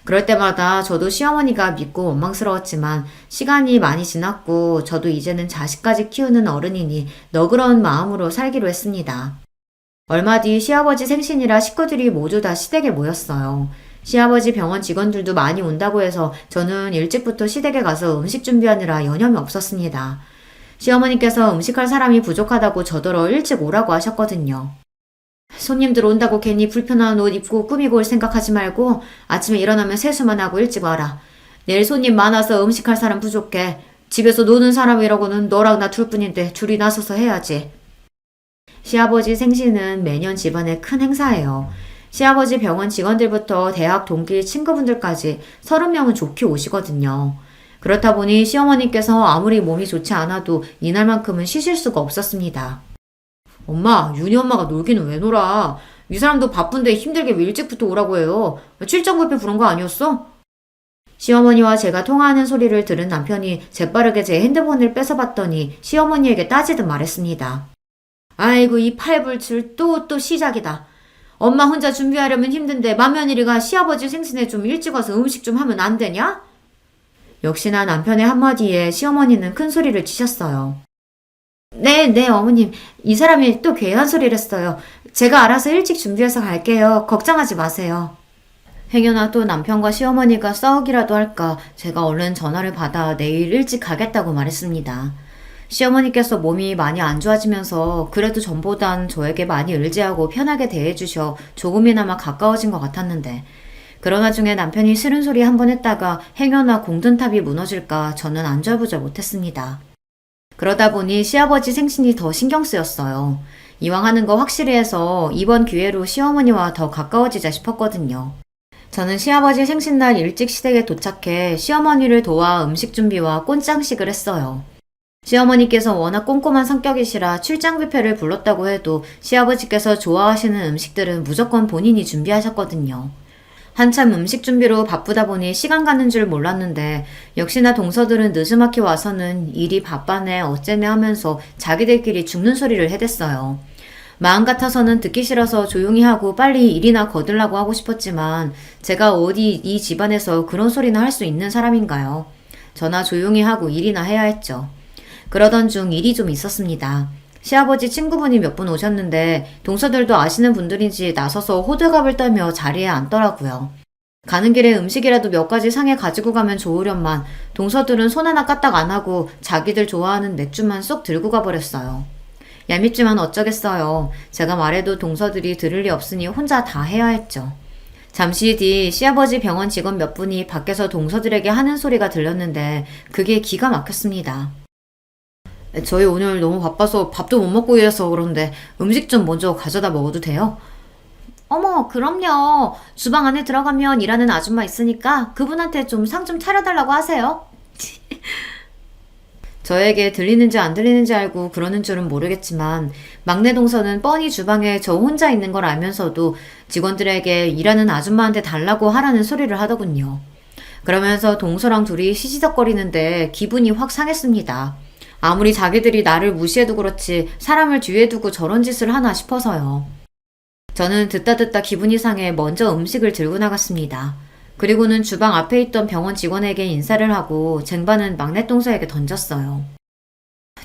그럴 때마다 저도 시어머니가 믿고 원망스러웠지만 시간이 많이 지났고 저도 이제는 자식까지 키우는 어른이니 너그러운 마음으로 살기로 했습니다. 얼마 뒤 시아버지 생신이라 식구들이 모두 다 시댁에 모였어요. 시아버지 병원 직원들도 많이 온다고 해서 저는 일찍부터 시댁에 가서 음식 준비하느라 여념이 없었습니다. 시어머니께서 음식할 사람이 부족하다고 저더러 일찍 오라고 하셨거든요. 손님들 온다고 괜히 불편한 옷 입고 꾸미고 올 생각하지 말고 아침에 일어나면 세수만 하고 일찍 와라. 내일 손님 많아서 음식할 사람 부족해. 집에서 노는 사람이라고는 너랑 나 둘뿐인데 둘이 나서서 해야지. 시아버지 생신은 매년 집안의 큰 행사예요. 시아버지 병원 직원들부터 대학 동기 친구분들까지 30명은 좋게 오시거든요. 그렇다 보니 시어머니께서 아무리 몸이 좋지 않아도 이날만큼은 쉬실 수가 없었습니다. 엄마, 윤희 엄마가 놀기는 왜 놀아? 이 사람도 바쁜데 힘들게 왜 일찍부터 오라고 해요? 출장 뷔페 부른 거 아니었어? 시어머니와 제가 통화하는 소리를 들은 남편이 재빠르게 제 핸드폰을 뺏어봤더니 시어머니에게 따지듯 말했습니다. 아이고 이 팔불출 또 시작이다. 엄마 혼자 준비하려면 힘든데 맏며느리가 시아버지 생신에 좀 일찍 와서 음식 좀 하면 안 되냐? 역시나 남편의 한마디에 시어머니는 큰 소리를 치셨어요. 네, 어머님. 이 사람이 또 괴한 소리를 했어요. 제가 알아서 일찍 준비해서 갈게요. 걱정하지 마세요. 행여나 또 남편과 시어머니가 싸우기라도 할까 제가 얼른 전화를 받아 내일 일찍 가겠다고 말했습니다. 시어머니께서 몸이 많이 안 좋아지면서 그래도 전보단 저에게 많이 의지하고 편하게 대해주셔 조금이나마 가까워진 것 같았는데 그러나 중에 남편이 싫은 소리 한 번 했다가 행여나 공든탑이 무너질까 저는 안절부절 못했습니다. 그러다 보니 시아버지 생신이 더 신경 쓰였어요. 이왕 하는 거 확실히 해서 이번 기회로 시어머니와 더 가까워지자 싶었거든요. 저는 시아버지 생신날 일찍 시댁에 도착해 시어머니를 도와 음식 준비와 꽃장식을 했어요. 시어머니께서 워낙 꼼꼼한 성격이시라 출장 뷔페를 불렀다고 해도 시아버지께서 좋아하시는 음식들은 무조건 본인이 준비하셨거든요. 한참 음식 준비로 바쁘다 보니 시간 가는 줄 몰랐는데 역시나 동서들은 느즈막히 와서는 일이 바빠네 어째네 하면서 자기들끼리 죽는 소리를 해댔어요. 마음 같아서는 듣기 싫어서 조용히 하고 빨리 일이나 거들라고 하고 싶었지만 제가 어디 이 집안에서 그런 소리나 할 수 있는 사람인가요? 저나 조용히 하고 일이나 해야 했죠. 그러던 중 일이 좀 있었습니다. 시아버지 친구분이 몇 분 오셨는데 동서들도 아시는 분들인지 나서서 호들갑을 떨며 자리에 앉더라고요. 가는 길에 음식이라도 몇 가지 상에 가지고 가면 좋으련만 동서들은 손 하나 까딱 안 하고 자기들 좋아하는 맥주만 쏙 들고 가버렸어요. 얄밉지만 어쩌겠어요. 제가 말해도 동서들이 들을 리 없으니 혼자 다 해야 했죠. 잠시 뒤 시아버지 병원 직원 몇 분이 밖에서 동서들에게 하는 소리가 들렸는데 그게 기가 막혔습니다. 저희 오늘 너무 바빠서 밥도 못 먹고 이래서 그런데 음식 좀 먼저 가져다 먹어도 돼요? 어머, 그럼요. 주방 안에 들어가면 일하는 아줌마 있으니까 그분한테 좀 상 좀 차려달라고 하세요. 저에게 들리는지 안 들리는지 알고 그러는 줄은 모르겠지만 막내 동서는 뻔히 주방에 저 혼자 있는 걸 알면서도 직원들에게 일하는 아줌마한테 달라고 하라는 소리를 하더군요. 그러면서 동서랑 둘이 시시덕거리는데 기분이 확 상했습니다. 아무리 자기들이 나를 무시해도 그렇지 사람을 뒤에 두고 저런 짓을 하나 싶어서요. 저는 듣다 기분이 상해 먼저 음식을 들고 나갔습니다. 그리고는 주방 앞에 있던 병원 직원에게 인사를 하고 쟁반은 막내 동서에게 던졌어요.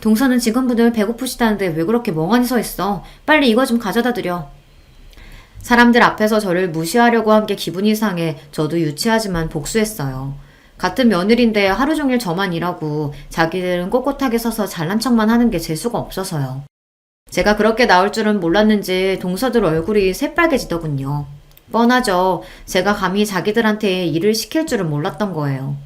동서는 직원분들 배고프시다는데 왜 그렇게 멍하니 서 있어? 빨리 이거 좀 가져다 드려. 사람들 앞에서 저를 무시하려고 한 게 기분이 상해 저도 유치하지만 복수했어요. 같은 며느리인데 하루 종일 저만 일하고 자기들은 꼿꼿하게 서서 잘난 척만 하는 게 재수가 없어서요. 제가 그렇게 나올 줄은 몰랐는지 동서들 얼굴이 새빨개지더군요. 뻔하죠. 제가 감히 자기들한테 일을 시킬 줄은 몰랐던 거예요.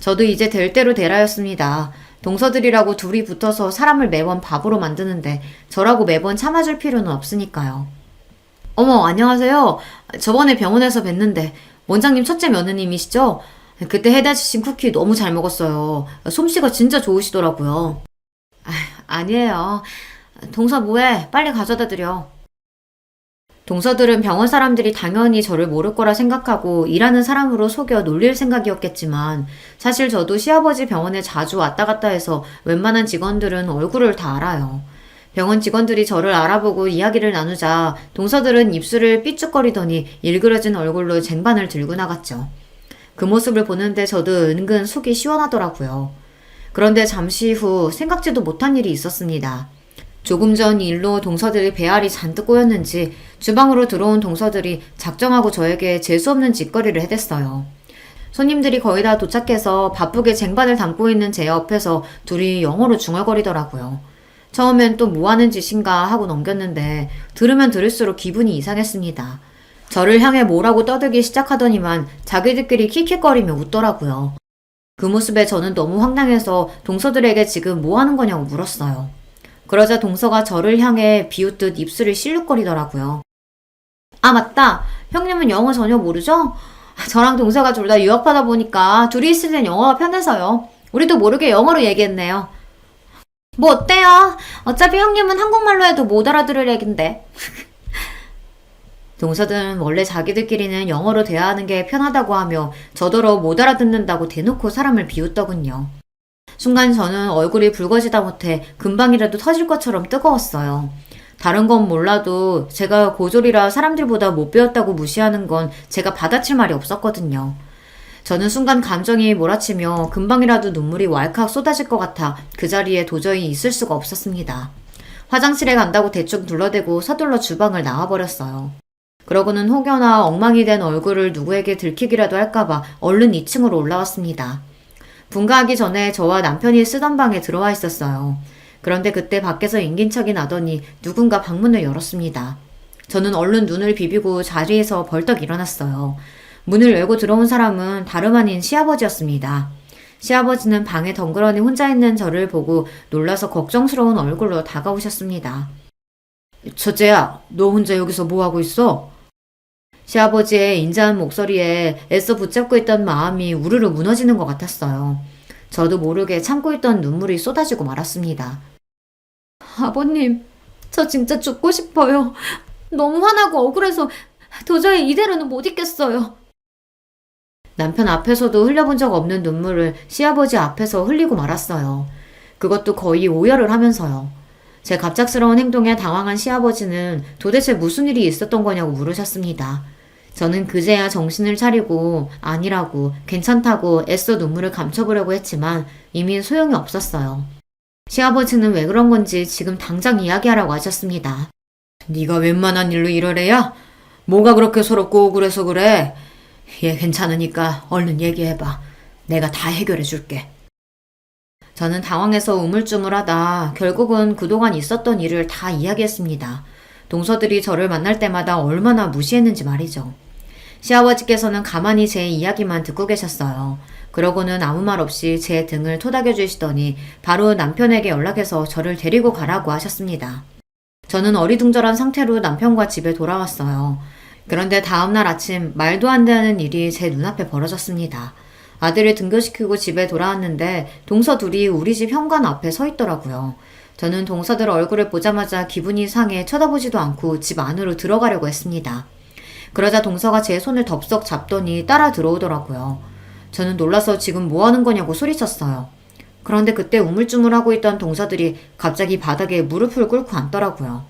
저도 이제 될 대로 되라였습니다. 동서들이라고 둘이 붙어서 사람을 매번 바보로 만드는데 저라고 매번 참아줄 필요는 없으니까요. 어머, 안녕하세요. 저번에 병원에서 뵀는데 원장님 첫째 며느님이시죠? 그때 해다 주신 쿠키 너무 잘 먹었어요. 솜씨가 진짜 좋으시더라고요. 아니에요. 동서 뭐해? 빨리 가져다 드려. 동서들은 병원 사람들이 당연히 저를 모를 거라 생각하고 일하는 사람으로 속여 놀릴 생각이었겠지만 사실 저도 시아버지 병원에 자주 왔다 갔다 해서 웬만한 직원들은 얼굴을 다 알아요. 병원 직원들이 저를 알아보고 이야기를 나누자 동서들은 입술을 삐죽거리더니 일그러진 얼굴로 쟁반을 들고 나갔죠. 그 모습을 보는데 저도 은근 속이 시원하더라고요. 그런데 잠시 후 생각지도 못한 일이 있었습니다. 조금 전 일로 동서들이 배알이 잔뜩 꼬였는지 주방으로 들어온 동서들이 작정하고 저에게 재수없는 짓거리를 해댔어요. 손님들이 거의 다 도착해서 바쁘게 쟁반을 담고 있는 제 옆에서 둘이 영어로 중얼거리더라고요. 처음엔 또 뭐하는 짓인가 하고 넘겼는데 들으면 들을수록 기분이 이상했습니다. 저를 향해 뭐라고 떠들기 시작하더니만 자기들끼리 킥킥거리며 웃더라고요. 그 모습에 저는 너무 황당해서 동서들에게 지금 뭐하는 거냐고 물었어요. 그러자 동서가 저를 향해 비웃듯 입술을 실룩거리더라고요. 아, 맞다. 형님은 영어 전혀 모르죠? 저랑 동서가 둘 다 유학하다 보니까 둘이 있을 땐 영어가 편해서요. 우리도 모르게 영어로 얘기했네요. 뭐 어때요? 어차피 형님은 한국말로 해도 못 알아들을 얘긴데. 동서들은 원래 자기들끼리는 영어로 대화하는 게 편하다고 하며 저더러 못 알아듣는다고 대놓고 사람을 비웃더군요. 순간 저는 얼굴이 붉어지다 못해 금방이라도 터질 것처럼 뜨거웠어요. 다른 건 몰라도 제가 고졸이라 사람들보다 못 배웠다고 무시하는 건 제가 받아칠 말이 없었거든요. 저는 순간 감정이 몰아치며 금방이라도 눈물이 왈칵 쏟아질 것 같아 그 자리에 도저히 있을 수가 없었습니다. 화장실에 간다고 대충 둘러대고 서둘러 주방을 나와버렸어요. 그러고는 혹여나 엉망이 된 얼굴을 누구에게 들키기라도 할까봐 얼른 2층으로 올라왔습니다. 분가하기 전에 저와 남편이 쓰던 방에 들어와 있었어요. 그런데 그때 밖에서 인긴척이 나더니 누군가 방문을 열었습니다. 저는 얼른 눈을 비비고 자리에서 벌떡 일어났어요. 문을 열고 들어온 사람은 다름 아닌 시아버지였습니다. 시아버지는 방에 덩그러니 혼자 있는 저를 보고 놀라서 걱정스러운 얼굴로 다가오셨습니다. 첫째야, 너 혼자 여기서 뭐하고 있어? 시아버지의 인자한 목소리에 애써 붙잡고 있던 마음이 우르르 무너지는 것 같았어요. 저도 모르게 참고 있던 눈물이 쏟아지고 말았습니다. 아버님, 저 진짜 죽고 싶어요. 너무 화나고 억울해서 도저히 이대로는 못 있겠어요. 남편 앞에서도 흘려본 적 없는 눈물을 시아버지 앞에서 흘리고 말았어요. 그것도 거의 오열을 하면서요. 제 갑작스러운 행동에 당황한 시아버지는 도대체 무슨 일이 있었던 거냐고 물으셨습니다. 저는 그제야 정신을 차리고 아니라고 괜찮다고 애써 눈물을 감춰보려고 했지만 이미 소용이 없었어요. 시아버지는 왜 그런 건지 지금 당장 이야기하라고 하셨습니다. 네가 웬만한 일로 이러래야? 뭐가 그렇게 서럽고 억울해서 그래? 얘 괜찮으니까 얼른 얘기해봐. 내가 다 해결해 줄게. 저는 당황해서 우물쭈물하다 결국은 그동안 있었던 일을 다 이야기했습니다. 동서들이 저를 만날 때마다 얼마나 무시했는지 말이죠. 시아버지께서는 가만히 제 이야기만 듣고 계셨어요. 그러고는 아무 말 없이 제 등을 토닥여 주시더니 바로 남편에게 연락해서 저를 데리고 가라고 하셨습니다. 저는 어리둥절한 상태로 남편과 집에 돌아왔어요. 그런데 다음날 아침 말도 안 되는 일이 제 눈앞에 벌어졌습니다. 아들을 등교시키고 집에 돌아왔는데 동서 둘이 우리 집 현관 앞에 서 있더라고요. 저는 동서들 얼굴을 보자마자 기분이 상해 쳐다보지도 않고 집 안으로 들어가려고 했습니다. 그러자 동서가 제 손을 덥석 잡더니 따라 들어오더라고요. 저는 놀라서 지금 뭐 하는 거냐고 소리쳤어요. 그런데 그때 우물쭈물하고 있던 동서들이 갑자기 바닥에 무릎을 꿇고 앉더라고요.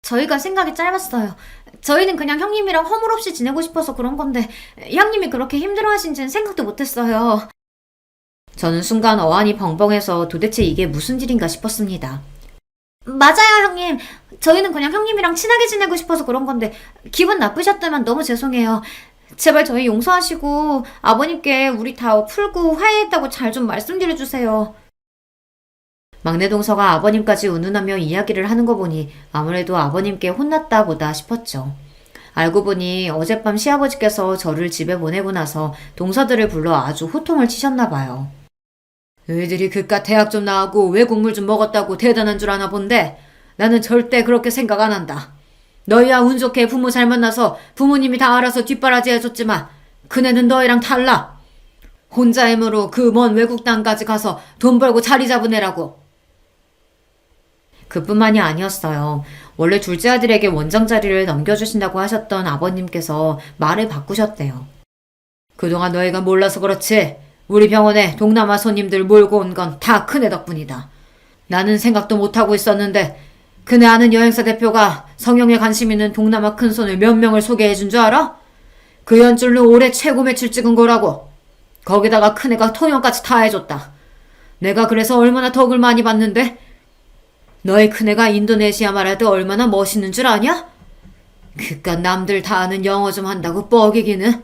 저희가 생각이 짧았어요. 저희는 그냥 형님이랑 허물없이 지내고 싶어서 그런 건데 형님이 그렇게 힘들어하신지는 생각도 못했어요. 저는 순간 어안이 벙벙해서 도대체 이게 무슨 일인가 싶었습니다. 맞아요, 형님. 저희는 그냥 형님이랑 친하게 지내고 싶어서 그런 건데 기분 나쁘셨다면 너무 죄송해요. 제발 저희 용서하시고 아버님께 우리 다 풀고 화해했다고 잘 좀 말씀드려주세요. 막내 동서가 아버님까지 운운하며 이야기를 하는 거 보니 아무래도 아버님께 혼났다 보다 싶었죠. 알고 보니 어젯밤 시아버지께서 저를 집에 보내고 나서 동서들을 불러 아주 호통을 치셨나 봐요. 너희들이 그깟 대학 좀 나오고 외국물 좀 먹었다고 대단한 줄 아나 본데 나는 절대 그렇게 생각 안 한다. 너희야 운 좋게 부모 잘 만나서 부모님이 다 알아서 뒷바라지 해줬지만 그네는 너희랑 달라. 혼자 힘으로 그 먼 외국 땅까지 가서 돈 벌고 자리 잡은 애라고. 그뿐만이 아니었어요. 원래 둘째 아들에게 원장 자리를 넘겨주신다고 하셨던 아버님께서 말을 바꾸셨대요. 그동안 너희가 몰라서 그렇지. 우리 병원에 동남아 손님들 몰고 온 건 다 큰애 덕분이다. 나는 생각도 못하고 있었는데 그네 아는 여행사 대표가 성형에 관심 있는 동남아 큰손을 몇 명을 소개해준 줄 알아? 그 연줄로 올해 최고 매출 찍은 거라고. 거기다가 큰애가 통역까지 다 해줬다. 내가 그래서 얼마나 덕을 많이 받는데? 너희 큰애가 인도네시아 말해도 얼마나 멋있는 줄 아냐? 그깟 남들 다 아는 영어 좀 한다고 뻐기기는.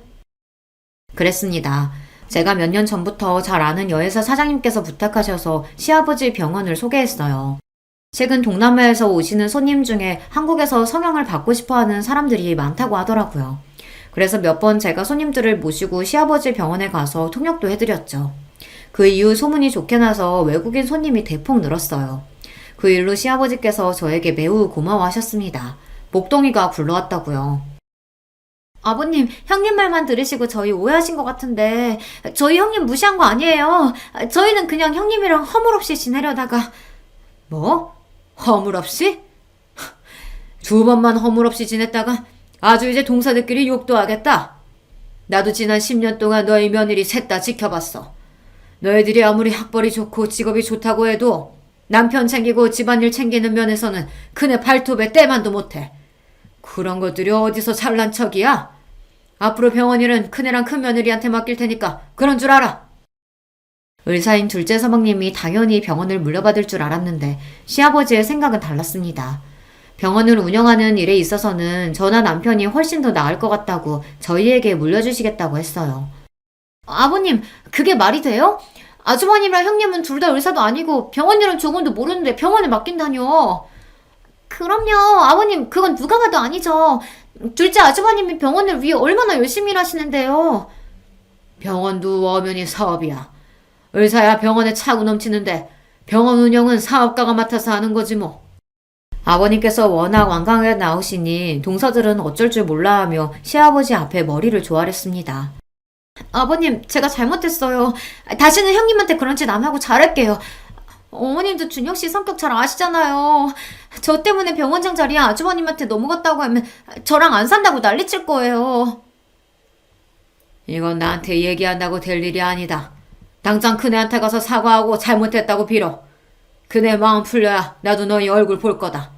그랬습니다. 제가 몇 년 전부터 잘 아는 여회사 사장님께서 부탁하셔서 시아버지 병원을 소개했어요. 최근 동남아에서 오시는 손님 중에 한국에서 성형을 받고 싶어하는 사람들이 많다고 하더라고요. 그래서 몇 번 제가 손님들을 모시고 시아버지 병원에 가서 통역도 해드렸죠. 그 이후 소문이 좋게 나서 외국인 손님이 대폭 늘었어요. 그 일로 시아버지께서 저에게 매우 고마워하셨습니다. 목동이가 굴러왔다고요. 아버님, 형님 말만 들으시고 저희 오해하신 것 같은데 저희 형님 무시한 거 아니에요. 저희는 그냥 형님이랑 허물없이 지내려다가. 뭐? 허물없이? 두 번만 허물없이 지냈다가 아주 이제 동사들끼리 욕도 하겠다. 나도 지난 10년 동안 너희 며느리 셋 다 지켜봤어. 너희들이 아무리 학벌이 좋고 직업이 좋다고 해도 남편 챙기고 집안일 챙기는 면에서는 그네 발톱에 때만도 못해. 그런 것들이 어디서 잘난 척이야? 앞으로 병원 일은 큰애랑 큰며느리한테 맡길 테니까 그런 줄 알아. 의사인 둘째 서방님이 당연히 병원을 물려받을 줄 알았는데 시아버지의 생각은 달랐습니다. 병원을 운영하는 일에 있어서는 저나 남편이 훨씬 더 나을 것 같다고 저희에게 물려주시겠다고 했어요. 아버님, 그게 말이 돼요? 아주머님이랑 형님은 둘 다 의사도 아니고 병원 일은 조금도 모르는데 병원을 맡긴다뇨. 그럼요. 아버님, 그건 누가 봐도 아니죠. 둘째 아주버님이 병원을 위해 얼마나 열심히 일하시는데요. 병원도 엄연히 사업이야. 의사야 병원에 차고 넘치는데 병원 운영은 사업가가 맡아서 하는 거지 뭐. 아버님께서 워낙 완강하게 나오시니 동서들은 어쩔 줄 몰라 하며 시아버지 앞에 머리를 조아렸습니다. 아버님, 제가 잘못했어요. 다시는 형님한테 그런 짓 안 하고 잘할게요. 어머님도 준혁씨 성격 잘 아시잖아요. 저 때문에 병원장 자리에 아주버님한테 넘어갔다고 하면 저랑 안 산다고 난리칠 거예요. 이건 나한테 얘기한다고 될 일이 아니다. 당장 그네한테 가서 사과하고 잘못했다고 빌어. 그네 마음 풀려야 나도 너희 얼굴 볼 거다.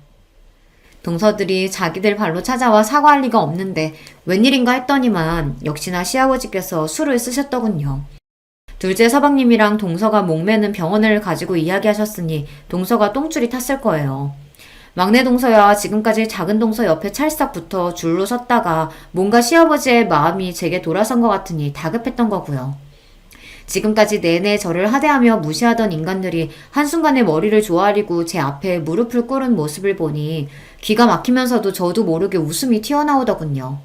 동서들이 자기들 발로 찾아와 사과할 리가 없는데 웬일인가 했더니만 역시나 시아버지께서 술을 쓰셨더군요. 둘째 서방님이랑 동서가 목매는 병원을 가지고 이야기하셨으니 동서가 똥줄이 탔을 거예요. 막내 동서야 지금까지 작은 동서 옆에 찰싹 붙어 줄로 섰다가 뭔가 시아버지의 마음이 제게 돌아선 것 같으니 다급했던 거고요. 지금까지 내내 저를 하대하며 무시하던 인간들이 한순간에 머리를 조아리고 제 앞에 무릎을 꿇은 모습을 보니 기가 막히면서도 저도 모르게 웃음이 튀어나오더군요.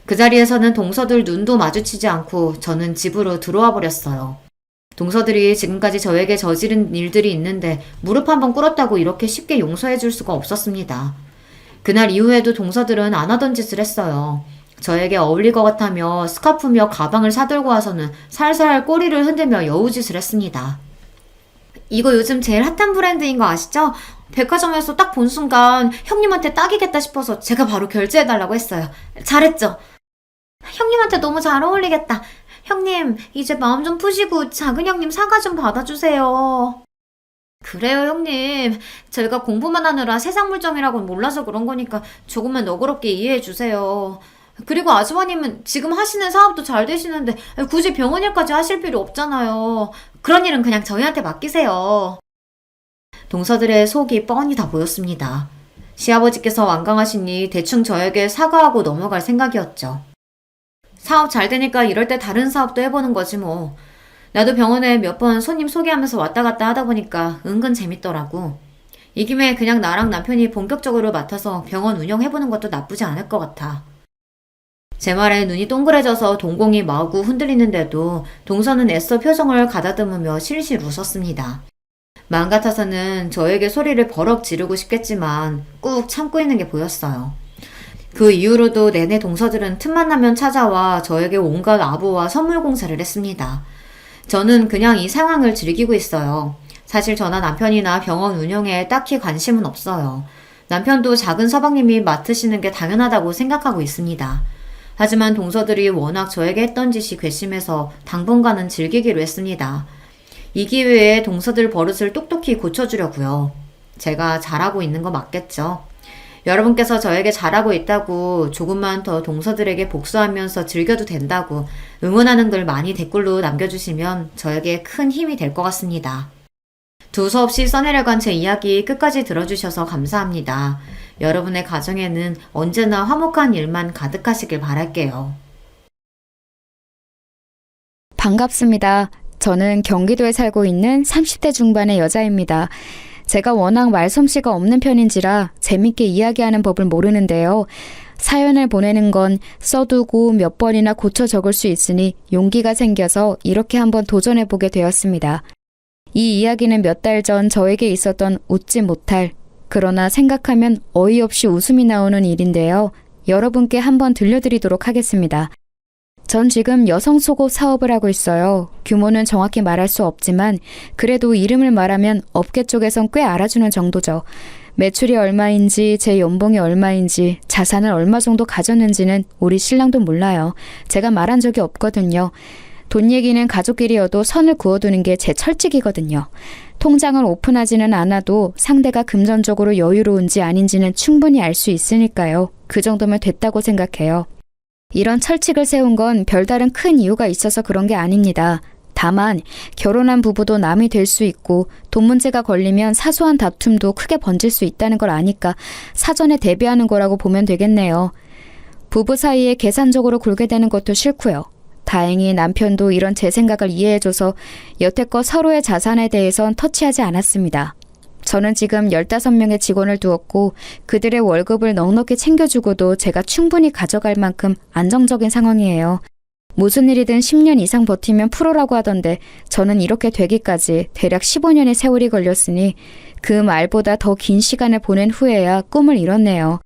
그 자리에서는 동서들 눈도 마주치지 않고 저는 집으로 들어와 버렸어요. 동서들이 지금까지 저에게 저지른 일들이 있는데 무릎 한번 꿇었다고 이렇게 쉽게 용서해 줄 수가 없었습니다. 그날 이후에도 동서들은 안 하던 짓을 했어요. 저에게 어울릴 것 같다며 스카프며 가방을 사들고 와서는 살살 꼬리를 흔들며 여우짓을 했습니다. 이거 요즘 제일 핫한 브랜드인 거 아시죠? 백화점에서 딱 본 순간 형님한테 딱이겠다 싶어서 제가 바로 결제해달라고 했어요. 잘했죠? 형님한테 너무 잘 어울리겠다. 형님, 이제 마음 좀 푸시고 작은 형님 사과 좀 받아주세요. 그래요, 형님. 제가 공부만 하느라 세상 물정이라고는 몰라서 그런 거니까 조금만 너그럽게 이해해주세요. 그리고 아주버님은 지금 하시는 사업도 잘 되시는데 굳이 병원 일까지 하실 필요 없잖아요. 그런 일은 그냥 저희한테 맡기세요. 동서들의 속이 뻔히 다 보였습니다. 시아버지께서 완강하시니 대충 저에게 사과하고 넘어갈 생각이었죠. 사업 잘 되니까 이럴 때 다른 사업도 해보는 거지 뭐. 나도 병원에 몇 번 손님 소개하면서 왔다 갔다 하다 보니까 은근 재밌더라고. 이 김에 그냥 나랑 남편이 본격적으로 맡아서 병원 운영해보는 것도 나쁘지 않을 것 같아. 제 말에 눈이 동그래져서 동공이 마구 흔들리는데도 동서는 애써 표정을 가다듬으며 실실 웃었습니다. 마음 같아서는 저에게 소리를 버럭 지르고 싶겠지만 꾹 참고 있는 게 보였어요. 그 이후로도 내내 동서들은 틈만 나면 찾아와 저에게 온갖 아부와 선물 공세를 했습니다. 저는 그냥 이 상황을 즐기고 있어요. 사실 저나 남편이나 병원 운영에 딱히 관심은 없어요. 남편도 작은 서방님이 맡으시는 게 당연하다고 생각하고 있습니다. 하지만 동서들이 워낙 저에게 했던 짓이 괘씸해서 당분간은 즐기기로 했습니다. 이 기회에 동서들 버릇을 똑똑히 고쳐주려고요. 제가 잘하고 있는 거 맞겠죠? 여러분께서 저에게 잘하고 있다고, 조금만 더 동서들에게 복수하면서 즐겨도 된다고 응원하는 글 많이 댓글로 남겨주시면 저에게 큰 힘이 될 것 같습니다. 두서없이 써내려간 제 이야기 끝까지 들어주셔서 감사합니다. 여러분의 가정에는 언제나 화목한 일만 가득하시길 바랄게요. 반갑습니다. 저는 경기도에 살고 있는 30대 중반의 여자입니다. 제가 워낙 말솜씨가 없는 편인지라 재밌게 이야기하는 법을 모르는데요. 사연을 보내는 건 써두고 몇 번이나 고쳐 적을 수 있으니 용기가 생겨서 이렇게 한번 도전해보게 되었습니다. 이 이야기는 몇 달 전 저에게 있었던 웃지 못할, 그러나 생각하면 어이없이 웃음이 나오는 일인데요. 여러분께 한번 들려드리도록 하겠습니다. 전 지금 여성 속옷 사업을 하고 있어요. 규모는 정확히 말할 수 없지만 그래도 이름을 말하면 업계 쪽에선 꽤 알아주는 정도죠. 매출이 얼마인지, 제 연봉이 얼마인지, 자산을 얼마 정도 가졌는지는 우리 신랑도 몰라요. 제가 말한 적이 없거든요. 돈 얘기는 가족끼리여도 선을 그어두는 게 제 철칙이거든요. 통장을 오픈하지는 않아도 상대가 금전적으로 여유로운지 아닌지는 충분히 알 수 있으니까요. 그 정도면 됐다고 생각해요. 이런 철칙을 세운 건 별다른 큰 이유가 있어서 그런 게 아닙니다. 다만 결혼한 부부도 남이 될 수 있고 돈 문제가 걸리면 사소한 다툼도 크게 번질 수 있다는 걸 아니까 사전에 대비하는 거라고 보면 되겠네요. 부부 사이에 계산적으로 굴게 되는 것도 싫고요. 다행히 남편도 이런 제 생각을 이해해줘서 여태껏 서로의 자산에 대해선 터치하지 않았습니다. 저는 지금 15명의 직원을 두었고 그들의 월급을 넉넉히 챙겨주고도 제가 충분히 가져갈 만큼 안정적인 상황이에요. 무슨 일이든 10년 이상 버티면 프로라고 하던데 저는 이렇게 되기까지 대략 15년의 세월이 걸렸으니 그 말보다 더 긴 시간을 보낸 후에야 꿈을 이뤘네요.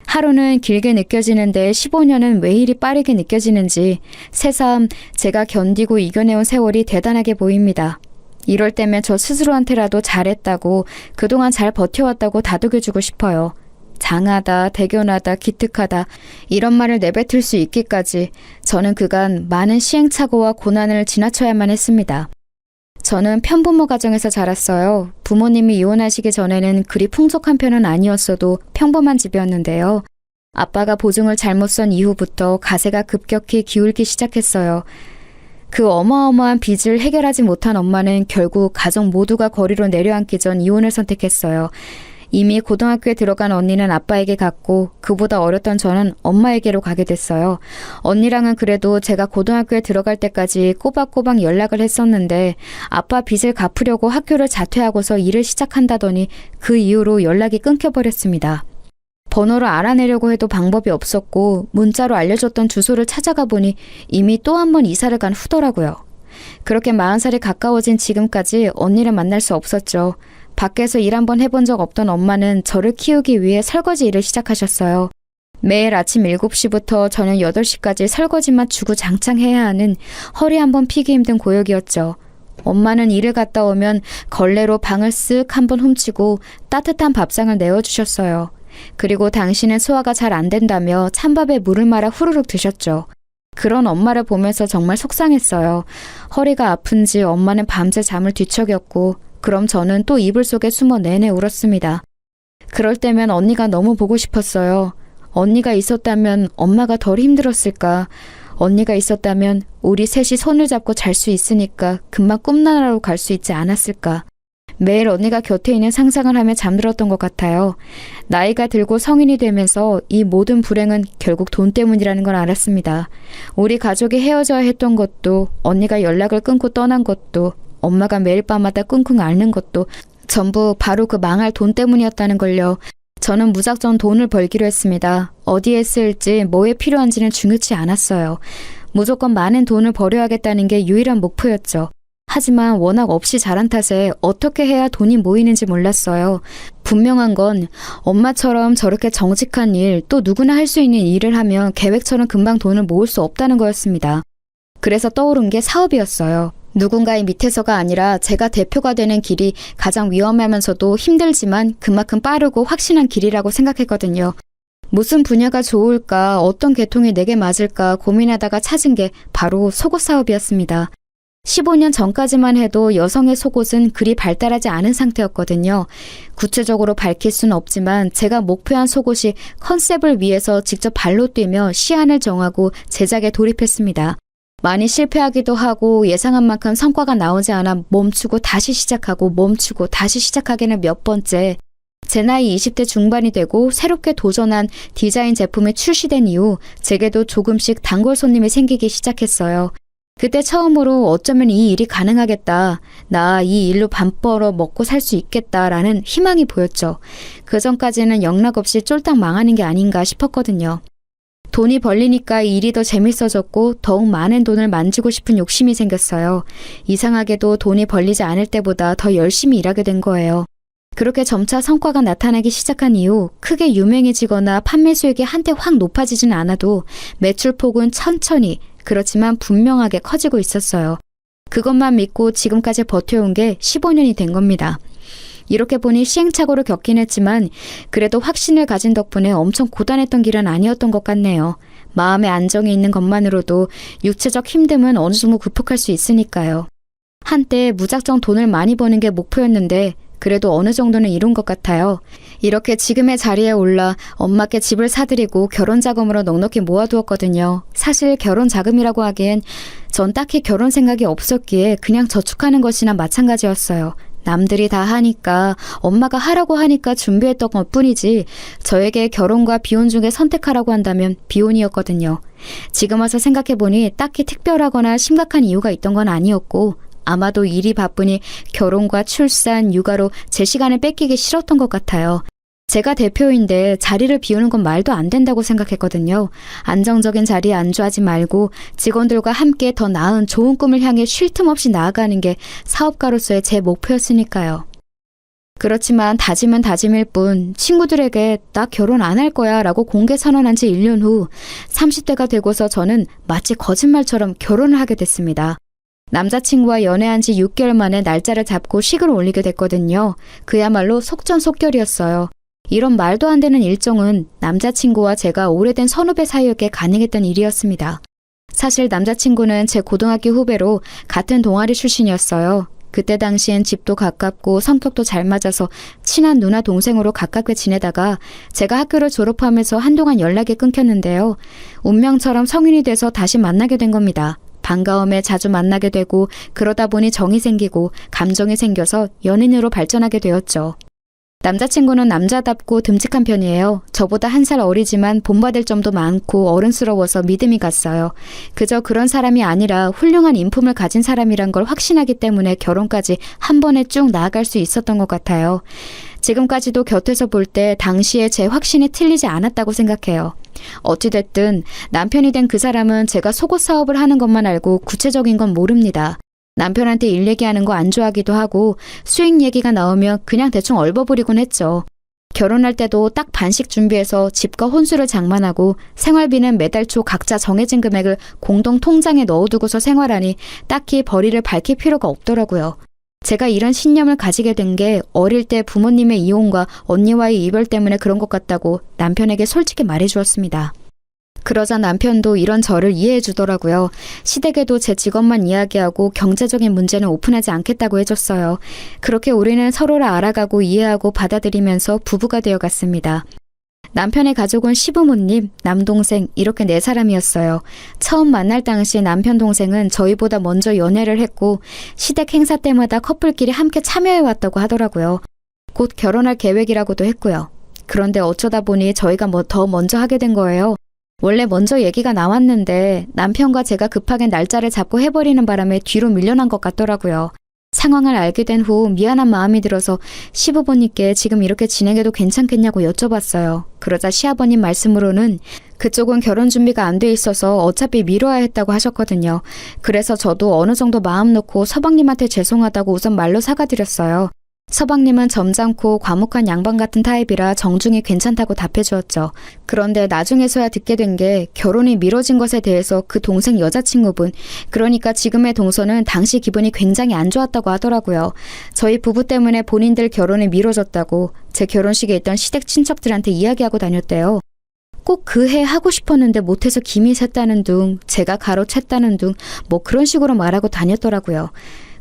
하루는 길게 느껴지는데 15년은 왜 이리 빠르게 느껴지는지 새삼 제가 견디고 이겨내온 세월이 대단하게 보입니다. 이럴 때면 저 스스로한테라도 잘했다고, 그동안 잘 버텨왔다고 다독여주고 싶어요. 장하다, 대견하다, 기특하다 이런 말을 내뱉을 수 있기까지 저는 그간 많은 시행착오와 고난을 지나쳐야만 했습니다. 저는 편부모 가정에서 자랐어요. 부모님이 이혼하시기 전에는 그리 풍족한 편은 아니었어도 평범한 집이었는데요. 아빠가 보증을 잘못 선 이후부터 가세가 급격히 기울기 시작했어요. 그 어마어마한 빚을 해결하지 못한 엄마는 결국 가족 모두가 거리로 내려앉기 전 이혼을 선택했어요. 이미 고등학교에 들어간 언니는 아빠에게 갔고 그보다 어렸던 저는 엄마에게로 가게 됐어요. 언니랑은 그래도 제가 고등학교에 들어갈 때까지 꼬박꼬박 연락을 했었는데 아빠 빚을 갚으려고 학교를 자퇴하고서 일을 시작한다더니 그 이후로 연락이 끊겨버렸습니다. 번호를 알아내려고 해도 방법이 없었고 문자로 알려줬던 주소를 찾아가 보니 이미 또 한 번 이사를 간 후더라고요. 그렇게 40살이 가까워진 지금까지 언니를 만날 수 없었죠. 밖에서 일 한번 해본 적 없던 엄마는 저를 키우기 위해 설거지 일을 시작하셨어요. 매일 아침 7시부터 저녁 8시까지 설거지만 주구장창 해야 하는 허리 한번 피기 힘든 고역이었죠. 엄마는 일을 갔다 오면 걸레로 방을 쓱 한번 훔치고 따뜻한 밥상을 내어주셨어요. 그리고 당신은 소화가 잘 안 된다며 찬밥에 물을 말아 후루룩 드셨죠. 그런 엄마를 보면서 정말 속상했어요. 허리가 아픈지 엄마는 밤새 잠을 뒤척였고 그럼 저는 또 이불 속에 숨어 내내 울었습니다. 그럴 때면 언니가 너무 보고 싶었어요. 언니가 있었다면 엄마가 덜 힘들었을까. 언니가 있었다면 우리 셋이 손을 잡고 잘 수 있으니까 금방 꿈나라로 갈 수 있지 않았을까. 매일 언니가 곁에 있는 상상을 하며 잠들었던 것 같아요. 나이가 들고 성인이 되면서 이 모든 불행은 결국 돈 때문이라는 걸 알았습니다. 우리 가족이 헤어져야 했던 것도, 언니가 연락을 끊고 떠난 것도, 엄마가 매일 밤마다 끙끙 앓는 것도 전부 바로 그 망할 돈 때문이었다는 걸요. 저는 무작정 돈을 벌기로 했습니다. 어디에 쓸지, 뭐에 필요한지는 중요치 않았어요. 무조건 많은 돈을 벌여야겠다는 게 유일한 목표였죠. 하지만 워낙 없이 자란 탓에 어떻게 해야 돈이 모이는지 몰랐어요. 분명한 건 엄마처럼 저렇게 정직한 일, 또 누구나 할 수 있는 일을 하면 계획처럼 금방 돈을 모을 수 없다는 거였습니다. 그래서 떠오른 게 사업이었어요. 누군가의 밑에서가 아니라 제가 대표가 되는 길이 가장 위험하면서도 힘들지만 그만큼 빠르고 확신한 길이라고 생각했거든요. 무슨 분야가 좋을까, 어떤 계통이 내게 맞을까 고민하다가 찾은 게 바로 속옷 사업이었습니다. 15년 전까지만 해도 여성의 속옷은 그리 발달하지 않은 상태였거든요. 구체적으로 밝힐 수는 없지만 제가 목표한 속옷이 컨셉을 위해서 직접 발로 뛰며 시안을 정하고 제작에 돌입했습니다. 많이 실패하기도 하고 예상한 만큼 성과가 나오지 않아 멈추고 다시 시작하고 멈추고 다시 시작하기는 몇 번째. 제 나이 20대 중반이 되고 새롭게 도전한 디자인 제품이 출시된 이후 제게도 조금씩 단골 손님이 생기기 시작했어요. 그때 처음으로 어쩌면 이 일이 가능하겠다. 나 이 일로 밥 벌어 먹고 살 수 있겠다라는 희망이 보였죠. 그 전까지는 영락없이 쫄딱 망하는 게 아닌가 싶었거든요. 돈이 벌리니까 이 일이 더 재밌어졌고 더욱 많은 돈을 만지고 싶은 욕심이 생겼어요. 이상하게도 돈이 벌리지 않을 때보다 더 열심히 일하게 된 거예요. 그렇게 점차 성과가 나타나기 시작한 이후 크게 유명해지거나 판매 수익이 한때 확 높아지진 않아도 매출폭은 천천히 그렇지만 분명하게 커지고 있었어요. 그것만 믿고 지금까지 버텨온 게 15년이 된 겁니다. 이렇게 보니 시행착오를 겪긴 했지만 그래도 확신을 가진 덕분에 엄청 고단했던 길은 아니었던 것 같네요. 마음의 안정이 있는 것만으로도 육체적 힘듦은 어느 정도 극복할 수 있으니까요. 한때 무작정 돈을 많이 버는 게 목표였는데 그래도 어느 정도는 이룬 것 같아요. 이렇게 지금의 자리에 올라 엄마께 집을 사드리고 결혼 자금으로 넉넉히 모아두었거든요. 사실 결혼 자금이라고 하기엔 전 딱히 결혼 생각이 없었기에 그냥 저축하는 것이나 마찬가지였어요. 남들이 다 하니까 엄마가 하라고 하니까 준비했던 것뿐이지 저에게 결혼과 비혼 중에 선택하라고 한다면 비혼이었거든요. 지금 와서 생각해보니 딱히 특별하거나 심각한 이유가 있던 건 아니었고 아마도 일이 바쁘니 결혼과 출산, 육아로 제 시간을 뺏기기 싫었던 것 같아요. 제가 대표인데 자리를 비우는 건 말도 안 된다고 생각했거든요. 안정적인 자리에 안주하지 말고 직원들과 함께 더 나은 좋은 꿈을 향해 쉴 틈 없이 나아가는 게 사업가로서의 제 목표였으니까요. 그렇지만 다짐은 다짐일 뿐 친구들에게 나 결혼 안 할 거야 라고 공개 선언한 지 1년 후 30대가 되고서 저는 마치 거짓말처럼 결혼을 하게 됐습니다. 남자친구와 연애한 지 6개월 만에 날짜를 잡고 식을 올리게 됐거든요. 그야말로 속전속결이었어요. 이런 말도 안 되는 일정은 남자친구와 제가 오래된 선후배 사이였기에 가능했던 일이었습니다. 사실 남자친구는 제 고등학교 후배로 같은 동아리 출신이었어요. 그때 당시엔 집도 가깝고 성격도 잘 맞아서 친한 누나 동생으로 가깝게 지내다가 제가 학교를 졸업하면서 한동안 연락이 끊겼는데요. 운명처럼 성인이 돼서 다시 만나게 된 겁니다. 반가움에 자주 만나게 되고 그러다 보니 정이 생기고 감정이 생겨서 연인으로 발전하게 되었죠. 남자친구는 남자답고 듬직한 편이에요. 저보다 1살 어리지만 본받을 점도 많고 어른스러워서 믿음이 갔어요. 그저 그런 사람이 아니라 훌륭한 인품을 가진 사람이란 걸 확신하기 때문에 결혼까지 한 번에 쭉 나아갈 수 있었던 것 같아요. 지금까지도 곁에서 볼 때 당시에 제 확신이 틀리지 않았다고 생각해요. 어찌됐든 남편이 된 그 사람은 제가 속옷 사업을 하는 것만 알고 구체적인 건 모릅니다. 남편한테 일 얘기하는 거 안 좋아하기도 하고 수익 얘기가 나오면 그냥 대충 얼버무리곤 했죠. 결혼할 때도 딱 반씩 준비해서 집과 혼수를 장만하고 생활비는 매달 초 각자 정해진 금액을 공동 통장에 넣어두고서 생활하니 딱히 벌이를 밝힐 필요가 없더라고요. 제가 이런 신념을 가지게 된 게 어릴 때 부모님의 이혼과 언니와의 이별 때문에 그런 것 같다고 남편에게 솔직히 말해주었습니다. 그러자 남편도 이런 저를 이해해 주더라고요. 시댁에도 제 직업만 이야기하고 경제적인 문제는 오픈하지 않겠다고 해줬어요. 그렇게 우리는 서로를 알아가고 이해하고 받아들이면서 부부가 되어갔습니다. 남편의 가족은 시부모님, 남동생 이렇게 4사람이었어요. 처음 만날 당시 남편 동생은 저희보다 먼저 연애를 했고 시댁 행사 때마다 커플끼리 함께 참여해왔다고 하더라고요. 곧 결혼할 계획이라고도 했고요. 그런데 어쩌다 보니 저희가 더 먼저 하게 된 거예요. 원래 먼저 얘기가 나왔는데 남편과 제가 급하게 날짜를 잡고 해버리는 바람에 뒤로 밀려난 것 같더라고요. 상황을 알게 된 후 미안한 마음이 들어서 시부모님께 지금 이렇게 진행해도 괜찮겠냐고 여쭤봤어요. 그러자 시아버님 말씀으로는 그쪽은 결혼 준비가 안 돼 있어서 어차피 미뤄야 했다고 하셨거든요. 그래서 저도 어느 정도 마음 놓고 서방님한테 죄송하다고 우선 말로 사과드렸어요. 서방님은 점잖고 과묵한 양반 같은 타입이라 정중히 괜찮다고 답해주었죠. 그런데 나중에서야 듣게 된 게 결혼이 미뤄진 것에 대해서 그 동생 여자친구분, 그러니까 지금의 동서는 당시 기분이 굉장히 안 좋았다고 하더라고요. 저희 부부 때문에 본인들 결혼이 미뤄졌다고 제 결혼식에 있던 시댁 친척들한테 이야기하고 다녔대요. 꼭 그 해 하고 싶었는데 못해서 김이 샜다는 둥, 제가 가로챘다는 둥, 뭐 그런 식으로 말하고 다녔더라고요.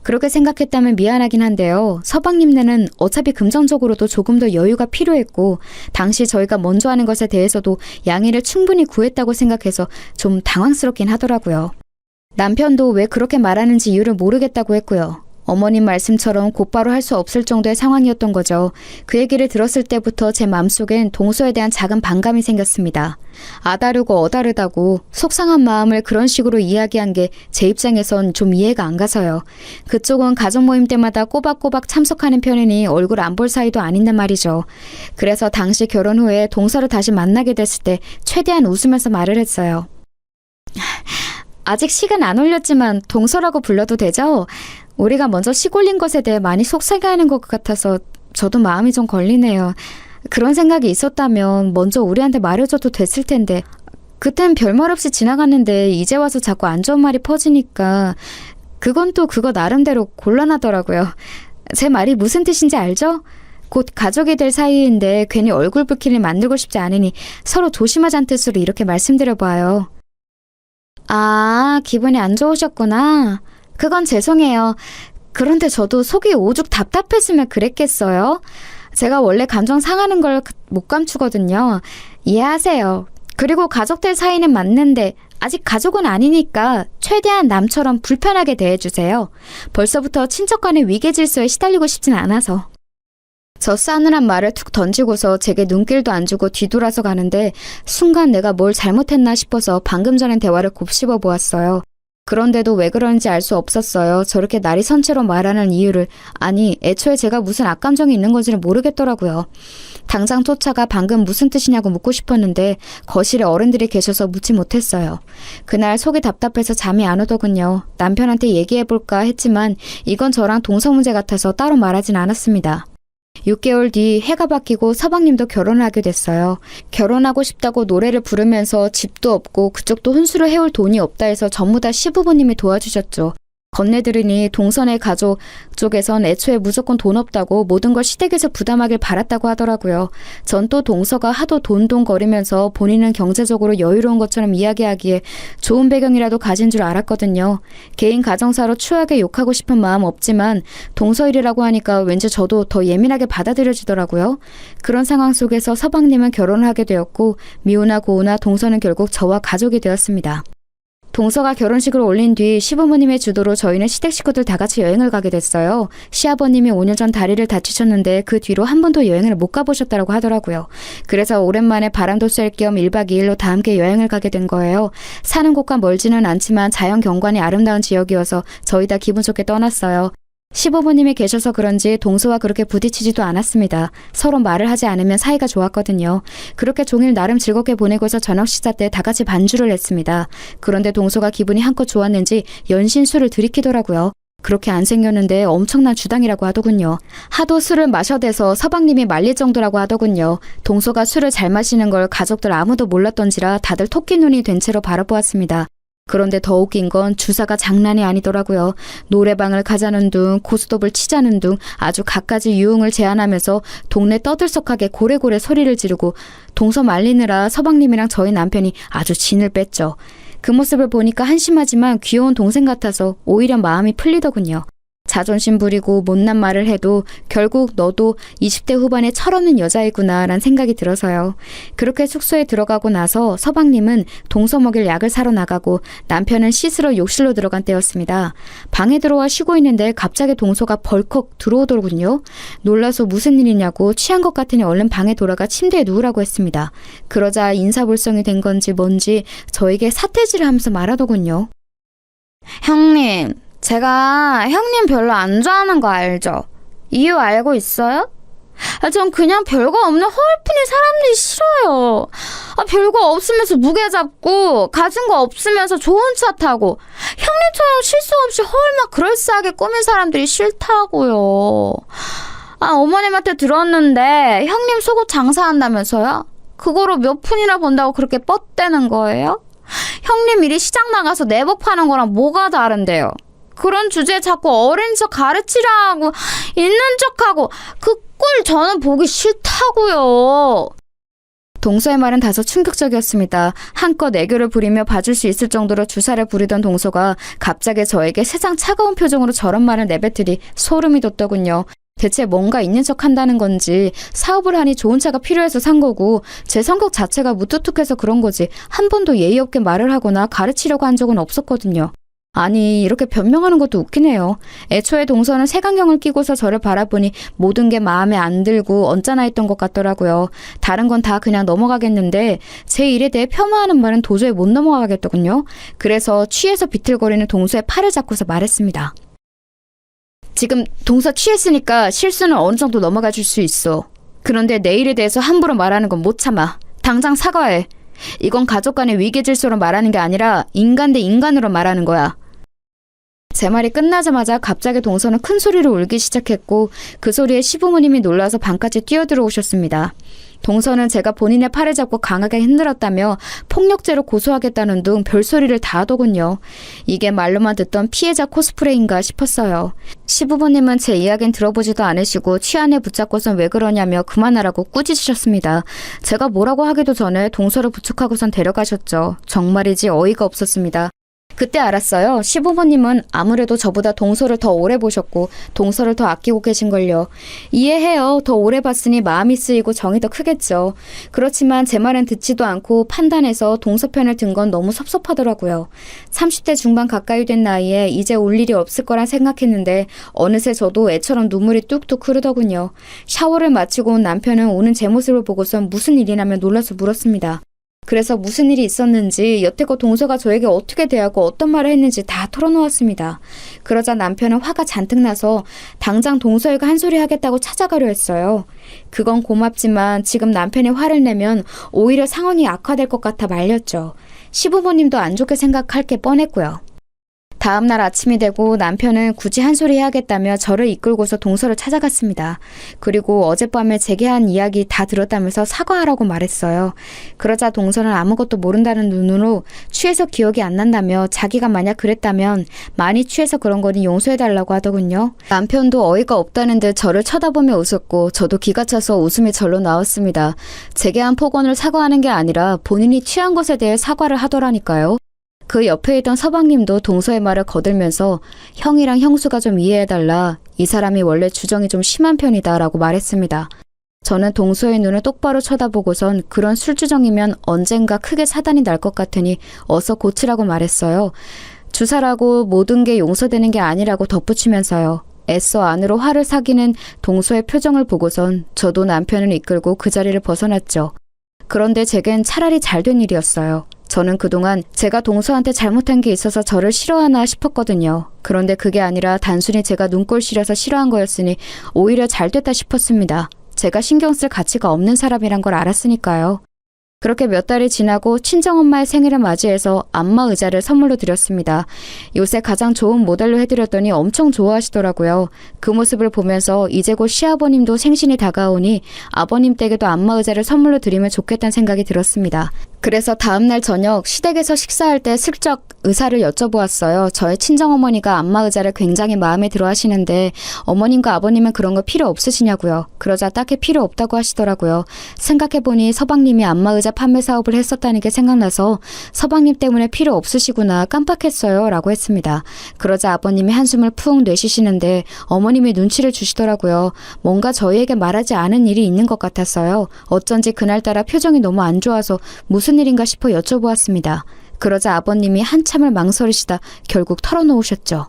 그렇게 생각했다면 미안하긴 한데요. 서방님네는 어차피 금전적으로도 조금 더 여유가 필요했고 당시 저희가 먼저 하는 것에 대해서도 양해를 충분히 구했다고 생각해서 좀 당황스럽긴 하더라고요. 남편도 왜 그렇게 말하는지 이유를 모르겠다고 했고요. 어머님 말씀처럼 곧바로 할 수 없을 정도의 상황이었던 거죠. 그 얘기를 들었을 때부터 제 마음속엔 동서에 대한 작은 반감이 생겼습니다. 아다르고 어다르다고 속상한 마음을 그런 식으로 이야기한 게 제 입장에선 좀 이해가 안 가서요. 그쪽은 가족 모임 때마다 꼬박꼬박 참석하는 편이니 얼굴 안 볼 사이도 아닌데 말이죠. 그래서 당시 결혼 후에 동서를 다시 만나게 됐을 때 최대한 웃으면서 말을 했어요. 아직 식은 안 올렸지만 동서라고 불러도 되죠? 우리가 먼저 식 올린 것에 대해 많이 속상해하는 것 같아서 저도 마음이 좀 걸리네요. 그런 생각이 있었다면 먼저 우리한테 말해줘도 됐을 텐데 그땐 별말 없이 지나갔는데 이제 와서 자꾸 안 좋은 말이 퍼지니까 그건 또 그거 나름대로 곤란하더라고요. 제 말이 무슨 뜻인지 알죠? 곧 가족이 될 사이인데 괜히 얼굴 붉히를 만들고 싶지 않으니 서로 조심하자는 뜻으로 이렇게 말씀드려봐요. 아, 기분이 안 좋으셨구나. 그건 죄송해요. 그런데 저도 속이 오죽 답답했으면 그랬겠어요? 제가 원래 감정 상하는 걸 못 감추거든요. 이해하세요. 그리고 가족들 사이는 맞는데 아직 가족은 아니니까 최대한 남처럼 불편하게 대해주세요. 벌써부터 친척 간의 위계 질서에 시달리고 싶진 않아서. 저 싸늘한 말을 툭 던지고서 제게 눈길도 안 주고 뒤돌아서 가는데 순간 내가 뭘 잘못했나 싶어서 방금 전엔 대화를 곱씹어 보았어요. 그런데도 왜 그런지 알 수 없었어요. 저렇게 날이 선체로 말하는 이유를. 아니, 애초에 제가 무슨 악감정이 있는 건지를 모르겠더라고요. 당장 쫓아가 방금 무슨 뜻이냐고 묻고 싶었는데 거실에 어른들이 계셔서 묻지 못했어요. 그날 속이 답답해서 잠이 안 오더군요. 남편한테 얘기해볼까 했지만 이건 저랑 동서 문제 같아서 따로 말하진 않았습니다. 6개월 뒤 해가 바뀌고 서방님도 결혼을 하게 됐어요. 결혼하고 싶다고 노래를 부르면서 집도 없고 그쪽도 혼수를 해올 돈이 없다 해서 전부 다 시부모님이 도와주셨죠. 건네들으니 동선의 가족 쪽에선 애초에 무조건 돈 없다고 모든 걸 시댁에서 부담하길 바랐다고 하더라고요. 전 또 동서가 하도 돈돈거리면서 본인은 경제적으로 여유로운 것처럼 이야기하기에 좋은 배경이라도 가진 줄 알았거든요. 개인 가정사로 추하게 욕하고 싶은 마음 없지만 동서 일이라고 하니까 왠지 저도 더 예민하게 받아들여지더라고요. 그런 상황 속에서 서방님은 결혼을 하게 되었고 미우나 고우나 동서는 결국 저와 가족이 되었습니다. 동서가 결혼식을 올린 뒤 시부모님의 주도로 저희는 시댁 식구들 다 같이 여행을 가게 됐어요. 시아버님이 5년 전 다리를 다치셨는데 그 뒤로 한 번도 여행을 못 가보셨다고 하더라고요. 그래서 오랜만에 바람도 쐴 겸 1박 2일로 다 함께 여행을 가게 된 거예요. 사는 곳과 멀지는 않지만 자연 경관이 아름다운 지역이어서 저희 다 기분 좋게 떠났어요. 시부모님이 계셔서 그런지 동서와 그렇게 부딪히지도 않았습니다. 서로 말을 하지 않으면 사이가 좋았거든요. 그렇게 종일 나름 즐겁게 보내고서 저녁 식사 때 다 같이 반주를 했습니다. 그런데 동서가 기분이 한껏 좋았는지 연신 술을 들이키더라고요. 그렇게 안 생겼는데 엄청난 주당이라고 하더군요. 하도 술을 마셔대서 서방님이 말릴 정도라고 하더군요. 동서가 술을 잘 마시는 걸 가족들 아무도 몰랐던지라 다들 토끼 눈이 된 채로 바라보았습니다. 그런데 더 웃긴 건 주사가 장난이 아니더라고요. 노래방을 가자는 둥, 고스톱을 치자는 둥 아주 갖가지 유흥을 제안하면서 동네 떠들썩하게 고래고래 소리를 지르고 동서 말리느라 서방님이랑 저희 남편이 아주 진을 뺐죠. 그 모습을 보니까 한심하지만 귀여운 동생 같아서 오히려 마음이 풀리더군요. 자존심 부리고 못난 말을 해도 결국 너도 20대 후반의 철없는 여자이구나 라는 생각이 들어서요. 그렇게 숙소에 들어가고 나서 서방님은 동서 먹일 약을 사러 나가고 남편은 씻으러 욕실로 들어간 때였습니다. 방에 들어와 쉬고 있는데 갑자기 동서가 벌컥 들어오더군요. 놀라서 무슨 일이냐고 취한 것 같으니 얼른 방에 돌아가 침대에 누우라고 했습니다. 그러자 인사불성이 된 건지 뭔지 저에게 사태질을 하면서 말하더군요. 형님, 제가 형님 별로 안 좋아하는 거 알죠? 이유 알고 있어요? 전 그냥 별거 없는 허울뿐인 사람들이 싫어요. 별거 없으면서 무게 잡고 가진 거 없으면서 좋은 차 타고 형님처럼 실수 없이 허울만 그럴싸하게 꾸민 사람들이 싫다고요. 어머님한테 들었는데 형님 속옷 장사한다면서요? 그거로 몇 푼이나 번다고 그렇게 뻗대는 거예요? 형님 일이 시장 나가서 내복 파는 거랑 뭐가 다른데요? 그런 주제에 자꾸 어린 척 가르치려 하고 있는 척하고 그 꼴 저는 보기 싫다고요. 동서의 말은 다소 충격적이었습니다. 한껏 애교를 부리며 봐줄 수 있을 정도로 주사를 부리던 동서가 갑자기 저에게 세상 차가운 표정으로 저런 말을 내뱉으니 소름이 돋더군요. 대체 뭔가 있는 척 한다는 건지 사업을 하니 좋은 차가 필요해서 산 거고 제 성격 자체가 무뚝뚝해서 그런 거지 한 번도 예의 없게 말을 하거나 가르치려고 한 적은 없었거든요. 아니 이렇게 변명하는 것도 웃기네요. 애초에 동서는 색안경을 끼고서 저를 바라보니 모든 게 마음에 안 들고 언짢아 했던 것 같더라고요. 다른 건 다 그냥 넘어가겠는데 제 일에 대해 폄하하는 말은 도저히 못 넘어가겠더군요. 그래서 취해서 비틀거리는 동서의 팔을 잡고서 말했습니다. 지금 동서 취했으니까 실수는 어느 정도 넘어가 줄 수 있어. 그런데 내 일에 대해서 함부로 말하는 건 못 참아. 당장 사과해. 이건 가족 간의 위계 질서로 말하는 게 아니라 인간 대 인간으로 말하는 거야. 제 말이 끝나자마자 갑자기 동서는 큰 소리로 울기 시작했고 그 소리에 시부모님이 놀라서 방까지 뛰어들어오셨습니다. 동서는 제가 본인의 팔을 잡고 강하게 흔들었다며 폭력죄로 고소하겠다는 등 별소리를 다 하더군요. 이게 말로만 듣던 피해자 코스프레인가 싶었어요. 시부모님은 제 이야기는 들어보지도 않으시고 취안에 붙잡고선 왜 그러냐며 그만하라고 꾸짖으셨습니다. 제가 뭐라고 하기도 전에 동서를 부축하고선 데려가셨죠. 정말이지 어이가 없었습니다. 그때 알았어요. 시부모님은 아무래도 저보다 동서를 더 오래 보셨고 동서를 더 아끼고 계신걸요. 이해해요. 더 오래 봤으니 마음이 쓰이고 정이 더 크겠죠. 그렇지만 제 말은 듣지도 않고 판단해서 동서 편을 든 건 너무 섭섭하더라고요. 30대 중반 가까이 된 나이에 이제 울 일이 없을 거란 생각했는데 어느새 저도 애처럼 눈물이 뚝뚝 흐르더군요. 샤워를 마치고 온 남편은 우는 제 모습을 보고선 무슨 일이냐며 놀라서 물었습니다. 그래서 무슨 일이 있었는지 여태껏 동서가 저에게 어떻게 대하고 어떤 말을 했는지 다 털어놓았습니다. 그러자 남편은 화가 잔뜩 나서 당장 동서애가 한 소리 하겠다고 찾아가려 했어요. 그건 고맙지만 지금 남편이 화를 내면 오히려 상황이 악화될 것 같아 말렸죠. 시부모님도 안 좋게 생각할 게 뻔했고요. 다음 날 아침이 되고 남편은 굳이 한 소리 해야겠다며 저를 이끌고서 동서를 찾아갔습니다. 그리고 어젯밤에 제게 한 이야기 다 들었다면서 사과하라고 말했어요. 그러자 동서는 아무것도 모른다는 눈으로 취해서 기억이 안 난다며 자기가 만약 그랬다면 많이 취해서 그런 거니 용서해달라고 하더군요. 남편도 어이가 없다는 듯 저를 쳐다보며 웃었고 저도 기가 차서 웃음이 절로 나왔습니다. 제게 한 폭언을 사과하는 게 아니라 본인이 취한 것에 대해 사과를 하더라니까요. 그 옆에 있던 서방님도 동서의 말을 거들면서 형이랑 형수가 좀 이해해달라. 이 사람이 원래 주정이 좀 심한 편이다 라고 말했습니다. 저는 동서의 눈을 똑바로 쳐다보고선 그런 술주정이면 언젠가 크게 사단이 날 것 같으니 어서 고치라고 말했어요. 주사라고 모든 게 용서되는 게 아니라고 덧붙이면서요. 애써 안으로 화를 사기는 동서의 표정을 보고선 저도 남편을 이끌고 그 자리를 벗어났죠. 그런데 제겐 차라리 잘된 일이었어요. 저는 그동안 제가 동서한테 잘못한 게 있어서 저를 싫어하나 싶었거든요. 그런데 그게 아니라 단순히 제가 눈꼴 시려서 싫어한 거였으니 오히려 잘됐다 싶었습니다. 제가 신경 쓸 가치가 없는 사람이란 걸 알았으니까요. 그렇게 몇 달이 지나고 친정엄마의 생일을 맞이해서 안마 의자를 선물로 드렸습니다. 요새 가장 좋은 모델로 해드렸더니 엄청 좋아하시더라고요. 그 모습을 보면서 이제 곧 시아버님도 생신이 다가오니 아버님 댁에도 안마 의자를 선물로 드리면 좋겠다는 생각이 들었습니다. 그래서 다음날 저녁 시댁에서 식사할 때 슬쩍 의사를 여쭤보았어요. 저의 친정어머니가 안마 의자를 굉장히 마음에 들어 하시는데 어머님과 아버님은 그런 거 필요 없으시냐고요. 그러자 딱히 필요 없다고 하시더라고요. 생각해보니 서방님이 안마 의자 판매 사업을 했었다는 게 생각나서 서방님 때문에 필요 없으시구나 깜빡했어요 라고 했습니다. 그러자 아버님이 한숨을 푹 내쉬시는데 어머님이 눈치를 주시더라고요. 뭔가 저희에게 말하지 않은 일이 있는 것 같았어요. 어쩐지 그날따라 표정이 너무 안 좋아서 무슨 일인가 싶어 여쭤보았습니다. 그러자 아버님이 한참을 망설이시다 결국 털어놓으셨죠.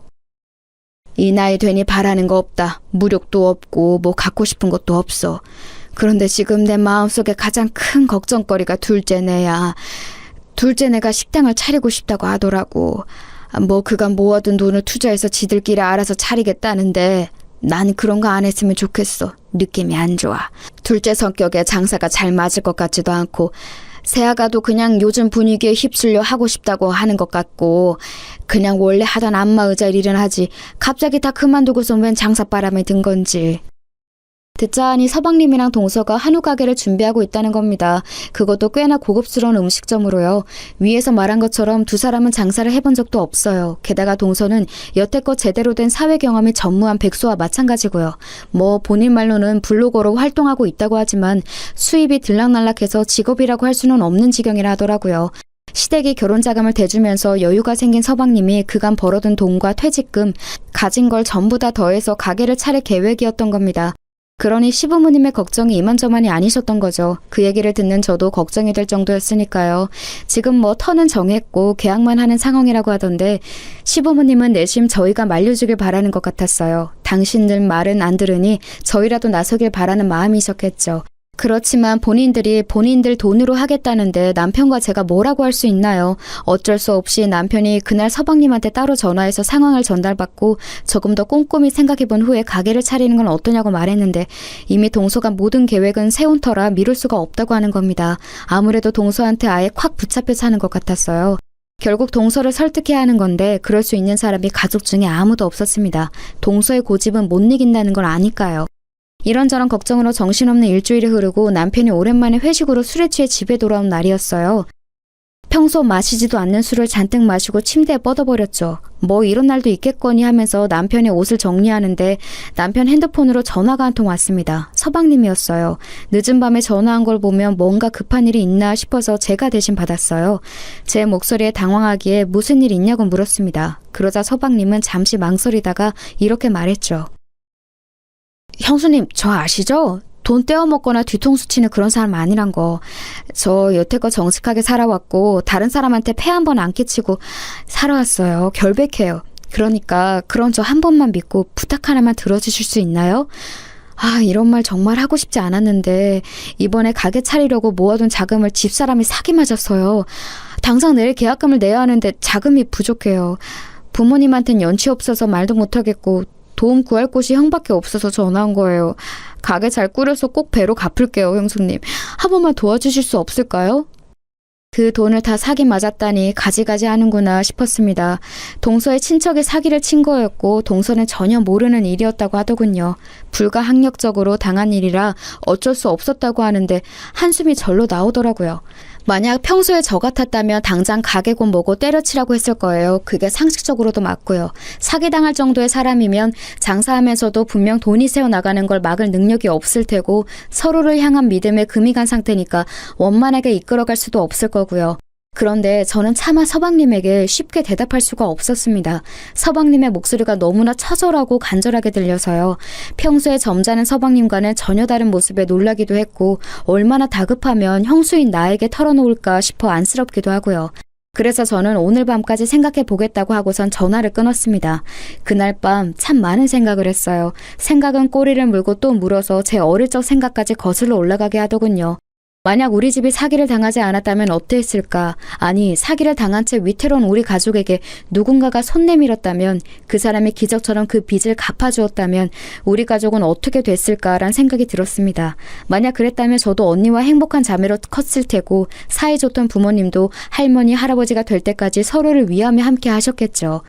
이 나이 되니 바라는 거 없다. 무력도 없고 뭐 갖고 싶은 것도 없어. 그런데 지금 내 마음속에 가장 큰 걱정거리가 둘째네야. 둘째네가 식당을 차리고 싶다고 하더라고. 뭐 그간 모아둔 돈을 투자해서 지들끼리 알아서 차리겠다는데 난 그런 거 안 했으면 좋겠어. 느낌이 안 좋아. 둘째 성격에 장사가 잘 맞을 것 같지도 않고 새아가도 그냥 요즘 분위기에 휩쓸려 하고 싶다고 하는 것 같고 그냥 원래 하던 안마 의자 일은 하지 갑자기 다 그만두고선 웬 장사바람이 든 건지. 듣자 하니 서방님이랑 동서가 한우 가게를 준비하고 있다는 겁니다. 그것도 꽤나 고급스러운 음식점으로요. 위에서 말한 것처럼 두 사람은 장사를 해본 적도 없어요. 게다가 동서는 여태껏 제대로 된 사회 경험이 전무한 백수와 마찬가지고요. 뭐 본인 말로는 블로거로 활동하고 있다고 하지만 수입이 들락날락해서 직업이라고 할 수는 없는 지경이라 하더라고요. 시댁이 결혼 자금을 대주면서 여유가 생긴 서방님이 그간 벌어둔 돈과 퇴직금, 가진 걸 전부 다 더해서 가게를 차릴 계획이었던 겁니다. 그러니 시부모님의 걱정이 이만저만이 아니셨던 거죠. 그 얘기를 듣는 저도 걱정이 될 정도였으니까요. 지금 뭐 터는 정했고 계약만 하는 상황이라고 하던데 시부모님은 내심 저희가 말려주길 바라는 것 같았어요. 당신들 말은 안 들으니 저희라도 나서길 바라는 마음이셨겠죠. 그렇지만 본인들이 본인들 돈으로 하겠다는데 남편과 제가 뭐라고 할 수 있나요? 어쩔 수 없이 남편이 그날 서방님한테 따로 전화해서 상황을 전달받고 조금 더 꼼꼼히 생각해본 후에 가게를 차리는 건 어떠냐고 말했는데 이미 동서가 모든 계획은 세운 터라 미룰 수가 없다고 하는 겁니다. 아무래도 동서한테 아예 콱 붙잡혀 사는 것 같았어요. 결국 동서를 설득해야 하는 건데 그럴 수 있는 사람이 가족 중에 아무도 없었습니다. 동서의 고집은 못 이긴다는 걸 아니까요. 이런저런 걱정으로 정신없는 일주일이 흐르고 남편이 오랜만에 회식으로 술에 취해 집에 돌아온 날이었어요. 평소 마시지도 않는 술을 잔뜩 마시고 침대에 뻗어버렸죠. 뭐 이런 날도 있겠거니 하면서 남편의 옷을 정리하는데 남편 핸드폰으로 전화가 한 통 왔습니다. 서방님이었어요. 늦은 밤에 전화한 걸 보면 뭔가 급한 일이 있나 싶어서 제가 대신 받았어요. 제 목소리에 당황하기에 무슨 일 있냐고 물었습니다. 그러자 서방님은 잠시 망설이다가 이렇게 말했죠. 형수님, 저 아시죠? 돈 떼어먹거나 뒤통수 치는 그런 사람 아니란 거. 저 여태껏 정직하게 살아왔고 다른 사람한테 폐 한 번 안 끼치고 살아왔어요. 결백해요. 그러니까 그런 저 한 번만 믿고 부탁 하나만 들어주실 수 있나요? 아, 이런 말 정말 하고 싶지 않았는데 이번에 가게 차리려고 모아둔 자금을 집사람이 사기 맞았어요. 당장 내일 계약금을 내야 하는데 자금이 부족해요. 부모님한텐 연치 없어서 말도 못하겠고 도움 구할 곳이 형밖에 없어서 전화한 거예요. 가게 잘 꾸려서 꼭 배로 갚을게요, 형수님. 한 번만 도와주실 수 없을까요? 그 돈을 다 사기 맞았다니 가지가지 하는구나 싶었습니다. 동서의 친척이 사기를 친 거였고 동서는 전혀 모르는 일이었다고 하더군요. 불가항력적으로 당한 일이라 어쩔 수 없었다고 하는데 한숨이 절로 나오더라고요. 만약 평소에 저 같았다면 당장 가게고 뭐고 때려치라고 했을 거예요. 그게 상식적으로도 맞고요. 사기당할 정도의 사람이면 장사하면서도 분명 돈이 새어나가는 걸 막을 능력이 없을 테고 서로를 향한 믿음에 금이 간 상태니까 원만하게 이끌어갈 수도 없을 거고요. 그런데 저는 차마 서방님에게 쉽게 대답할 수가 없었습니다. 서방님의 목소리가 너무나 처절하고 간절하게 들려서요. 평소에 점잖은 서방님과는 전혀 다른 모습에 놀라기도 했고 얼마나 다급하면 형수인 나에게 털어놓을까 싶어 안쓰럽기도 하고요. 그래서 저는 오늘 밤까지 생각해 보겠다고 하고선 전화를 끊었습니다. 그날 밤 참 많은 생각을 했어요. 생각은 꼬리를 물고 또 물어서 제 어릴 적 생각까지 거슬러 올라가게 하더군요. 만약 우리 집이 사기를 당하지 않았다면 어땠을까? 아니, 사기를 당한 채 위태로운 우리 가족에게 누군가가 손 내밀었다면, 그 사람이 기적처럼 그 빚을 갚아주었다면 우리 가족은 어떻게 됐을까란 생각이 들었습니다. 만약 그랬다면 저도 언니와 행복한 자매로 컸을 테고 사이좋던 부모님도 할머니, 할아버지가 될 때까지 서로를 위하며 함께 하셨겠죠.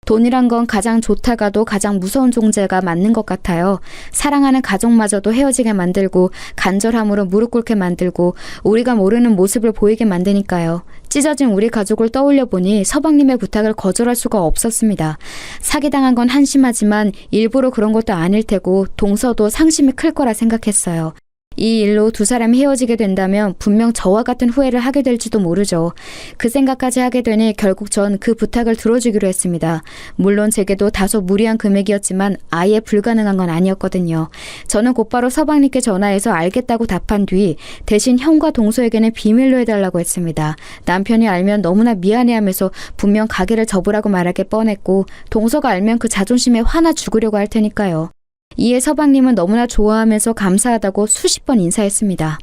돈이란 건 가장 좋다가도 가장 무서운 존재가 맞는 것 같아요. 사랑하는 가족마저도 헤어지게 만들고 간절함으로 무릎 꿇게 만들고 우리가 모르는 모습을 보이게 만드니까요. 찢어진 우리 가족을 떠올려 보니 서방님의 부탁을 거절할 수가 없었습니다. 사기당한 건 한심하지만 일부러 그런 것도 아닐 테고 동서도 상심이 클 거라 생각했어요. 이 일로 두 사람이 헤어지게 된다면 분명 저와 같은 후회를 하게 될지도 모르죠. 그 생각까지 하게 되니 결국 전 그 부탁을 들어주기로 했습니다. 물론 제게도 다소 무리한 금액이었지만 아예 불가능한 건 아니었거든요. 저는 곧바로 서방님께 전화해서 알겠다고 답한 뒤 대신 형과 동서에게는 비밀로 해달라고 했습니다. 남편이 알면 너무나 미안해하면서 분명 가게를 접으라고 말하게 뻔했고 동서가 알면 그 자존심에 화나 죽으려고 할 테니까요. 이에 서방님은 너무나 좋아하면서 감사하다고 수십 번 인사했습니다.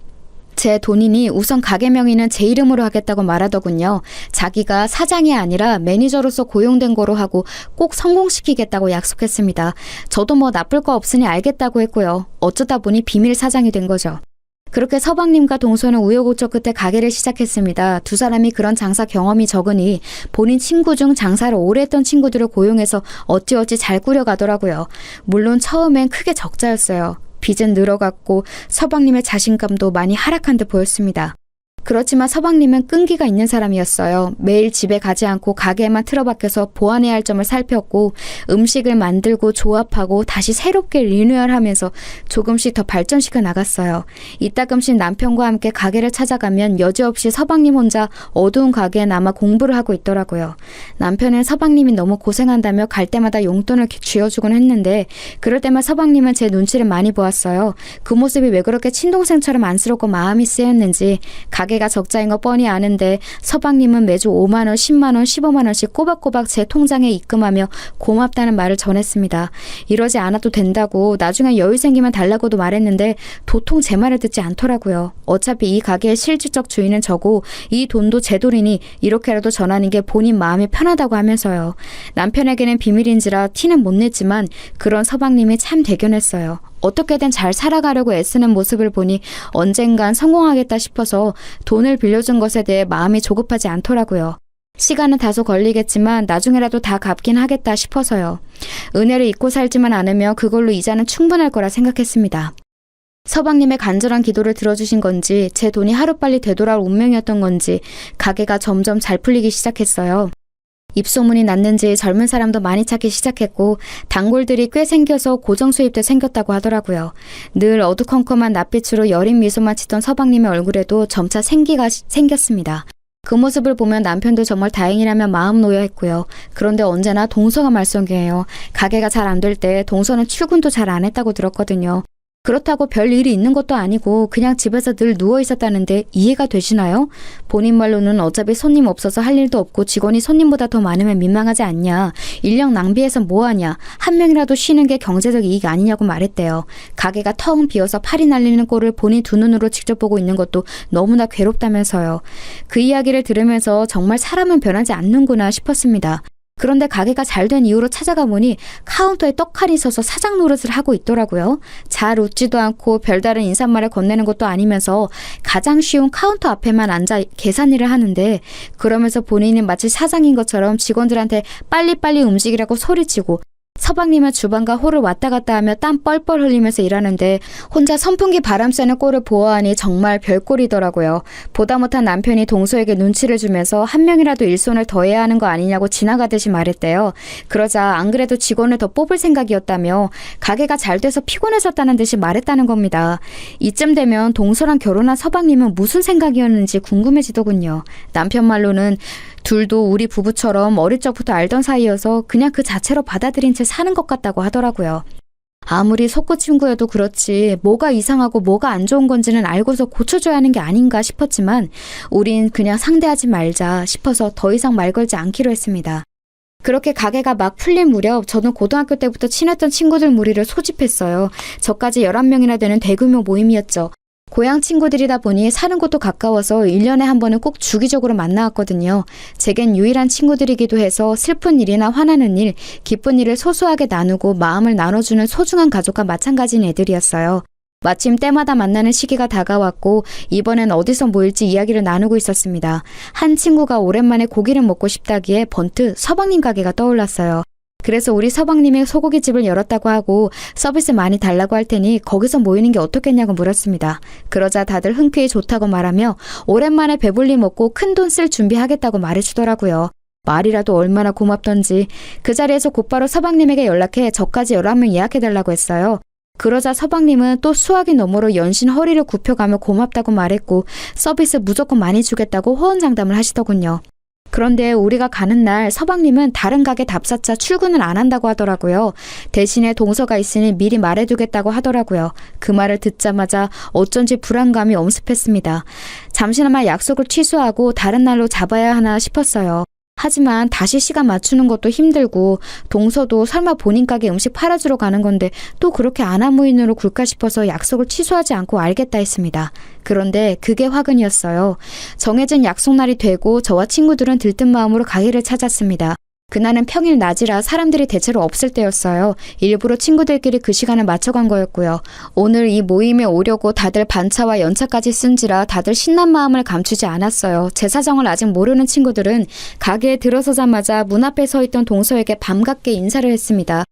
제 돈이니 우선 가게 명의는 제 이름으로 하겠다고 말하더군요. 자기가 사장이 아니라 매니저로서 고용된 거로 하고 꼭 성공시키겠다고 약속했습니다. 저도 뭐 나쁠 거 없으니 알겠다고 했고요. 어쩌다 보니 비밀 사장이 된 거죠. 그렇게 서방님과 동서는 우여곡절 끝에 가게를 시작했습니다. 두 사람이 그런 장사 경험이 적으니 본인 친구 중 장사를 오래 했던 친구들을 고용해서 어찌어찌 잘 꾸려가더라고요. 물론 처음엔 크게 적자였어요. 빚은 늘어갔고 서방님의 자신감도 많이 하락한 듯 보였습니다. 그렇지만 서방님은 끈기가 있는 사람이었어요. 매일 집에 가지 않고 가게에만 틀어박혀서 보완해야 할 점을 살폈고 음식을 만들고 조합하고 다시 새롭게 리뉴얼하면서 조금씩 더 발전시켜 나갔어요. 이따금씩 남편과 함께 가게를 찾아가면 여지없이 서방님 혼자 어두운 가게에 남아 공부를 하고 있더라고요. 남편은 서방님이 너무 고생한다며 갈 때마다 용돈을 쥐어주곤 했는데 그럴 때만 서방님은 제 눈치를 많이 보았어요. 그 모습이 왜 그렇게 친동생처럼 안쓰럽고 마음이 쓰였는지 가게가 적자인 거 뻔히 아는데 서방님은 매주 5만 원, 10만 원, 15만 원씩 꼬박꼬박 제 통장에 입금하며 고맙다는 말을 전했습니다. 이러지 않아도 된다고 나중에 여유 생기면 달라고도 말했는데 도통 제 말을 듣지 않더라고요. 어차피 이 가게의 실질적 주인은 저고 이 돈도 제 돈이니 이렇게라도 전하는 게 본인 마음이 편하다고 하면서요. 남편에게는 비밀인지라 티는 못 냈지만 그런 서방님이 참 대견했어요. 어떻게든 잘 살아가려고 애쓰는 모습을 보니 언젠간 성공하겠다 싶어서 돈을 빌려준 것에 대해 마음이 조급하지 않더라고요. 시간은 다소 걸리겠지만 나중에라도 다 갚긴 하겠다 싶어서요. 은혜를 잊고 살지만 않으며 그걸로 이자는 충분할 거라 생각했습니다. 서방님의 간절한 기도를 들어주신 건지 제 돈이 하루빨리 되돌아올 운명이었던 건지 가게가 점점 잘 풀리기 시작했어요. 입소문이 났는지 젊은 사람도 많이 찾기 시작했고 단골들이 꽤 생겨서 고정 수입도 생겼다고 하더라고요. 늘 어두컴컴한 낯빛으로 여린 미소만 짓던 서방님의 얼굴에도 점차 생기가 생겼습니다. 그 모습을 보면 남편도 정말 다행이라며 마음 놓여 했고요. 그런데 언제나 동서가 말썽이에요. 가게가 잘 안 될 때 동서는 출근도 잘 안 했다고 들었거든요. 그렇다고 별 일이 있는 것도 아니고 그냥 집에서 늘 누워 있었다는데 이해가 되시나요? 본인 말로는 어차피 손님 없어서 할 일도 없고 직원이 손님보다 더 많으면 민망하지 않냐. 인력 낭비해서 뭐하냐. 한 명이라도 쉬는 게 경제적 이익 아니냐고 말했대요. 가게가 텅 비어서 팔이 날리는 꼴을 본인 두 눈으로 직접 보고 있는 것도 너무나 괴롭다면서요. 그 이야기를 들으면서 정말 사람은 변하지 않는구나 싶었습니다. 그런데 가게가 잘 된 이후로 찾아가 보니 카운터에 떡하니 서서 사장 노릇을 하고 있더라고요. 잘 웃지도 않고 별다른 인사말을 건네는 것도 아니면서 가장 쉬운 카운터 앞에만 앉아 계산 일을 하는데 그러면서 본인이 마치 사장인 것처럼 직원들한테 빨리빨리 움직이라고 소리치고 서방님은 주방과 홀을 왔다 갔다 하며 땀 뻘뻘 흘리면서 일하는데 혼자 선풍기 바람 쐬는 꼴을 보아하니 정말 별꼴이더라고요. 보다 못한 남편이 동서에게 눈치를 주면서 한 명이라도 일손을 더 해야 하는 거 아니냐고 지나가듯이 말했대요. 그러자 안 그래도 직원을 더 뽑을 생각이었다며 가게가 잘 돼서 피곤해졌다는 듯이 말했다는 겁니다. 이쯤 되면 동서랑 결혼한 서방님은 무슨 생각이었는지 궁금해지더군요. 남편 말로는 둘도 우리 부부처럼 어릴 적부터 알던 사이여서 그냥 그 자체로 받아들인 채 사는 것 같다고 하더라고요. 아무리 속구친구여도 그렇지 뭐가 이상하고 뭐가 안 좋은 건지는 알고서 고쳐줘야 하는 게 아닌가 싶었지만 우린 그냥 상대하지 말자 싶어서 더 이상 말 걸지 않기로 했습니다. 그렇게 가게가 막 풀린 무렵 저는 고등학교 때부터 친했던 친구들 무리를 소집했어요. 저까지 11명이나 되는 대규모 모임이었죠. 고향 친구들이다 보니 사는 곳도 가까워서 1년에 한 번은 꼭 주기적으로 만나왔거든요. 제겐 유일한 친구들이기도 해서 슬픈 일이나 화나는 일, 기쁜 일을 소소하게 나누고 마음을 나눠주는 소중한 가족과 마찬가지인 애들이었어요. 마침 때마다 만나는 시기가 다가왔고 이번엔 어디서 모일지 이야기를 나누고 있었습니다. 한 친구가 오랜만에 고기를 먹고 싶다기에 번뜩 서방님 가게가 떠올랐어요. 그래서 우리 서방님이 소고기집을 열었다고 하고 서비스 많이 달라고 할 테니 거기서 모이는 게 어떻겠냐고 물었습니다. 그러자 다들 흔쾌히 좋다고 말하며 오랜만에 배불리 먹고 큰돈 쓸 준비하겠다고 말해주더라고요. 말이라도 얼마나 고맙던지 그 자리에서 곧바로 서방님에게 연락해 저까지 11명 예약해달라고 했어요. 그러자 서방님은 또 수화기 너머로 연신 허리를 굽혀가며 고맙다고 말했고 서비스 무조건 많이 주겠다고 호언장담을 하시더군요. 그런데 우리가 가는 날 서방님은 다른 가게 답사차 출근을 안 한다고 하더라고요. 대신에 동서가 있으니 미리 말해두겠다고 하더라고요. 그 말을 듣자마자 어쩐지 불안감이 엄습했습니다. 잠시나마 약속을 취소하고 다른 날로 잡아야 하나 싶었어요. 하지만 다시 시간 맞추는 것도 힘들고 동서도 설마 본인 가게 음식 팔아주러 가는 건데 또 그렇게 안하무인으로 굴까 싶어서 약속을 취소하지 않고 알겠다 했습니다. 그런데 그게 화근이었어요. 정해진 약속날이 되고 저와 친구들은 들뜬 마음으로 가게를 찾았습니다. 그날은 평일 낮이라 사람들이 대체로 없을 때였어요. 일부러 친구들끼리 그 시간을 맞춰간 거였고요. 오늘 이 모임에 오려고 다들 반차와 연차까지 쓴지라 다들 신난 마음을 감추지 않았어요. 제 사정을 아직 모르는 친구들은 가게에 들어서자마자 문 앞에 서 있던 동서에게 반갑게 인사를 했습니다.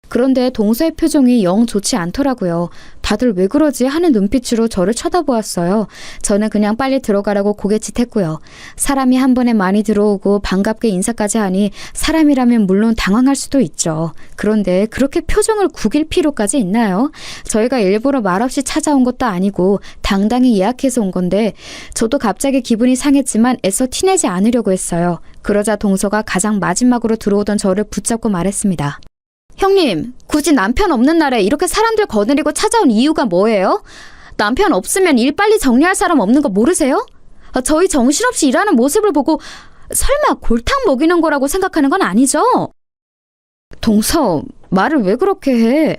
그런데 동서의 표정이 영 좋지 않더라고요. 다들 왜 그러지 하는 눈빛으로 저를 쳐다보았어요. 저는 그냥 빨리 들어가라고 고개짓했고요. 사람이 한 번에 많이 들어오고 반갑게 인사까지 하니 사람이라면 물론 당황할 수도 있죠. 그런데 그렇게 표정을 구길 필요까지 있나요? 저희가 일부러 말없이 찾아온 것도 아니고 당당히 예약해서 온 건데 저도 갑자기 기분이 상했지만 애써 티내지 않으려고 했어요. 그러자 동서가 가장 마지막으로 들어오던 저를 붙잡고 말했습니다. 형님, 굳이 남편 없는 날에 이렇게 사람들 거느리고 찾아온 이유가 뭐예요? 남편 없으면 일 빨리 정리할 사람 없는 거 모르세요? 저희 정신없이 일하는 모습을 보고 설마 골탕 먹이는 거라고 생각하는 건 아니죠? 동서, 말을 왜 그렇게 해?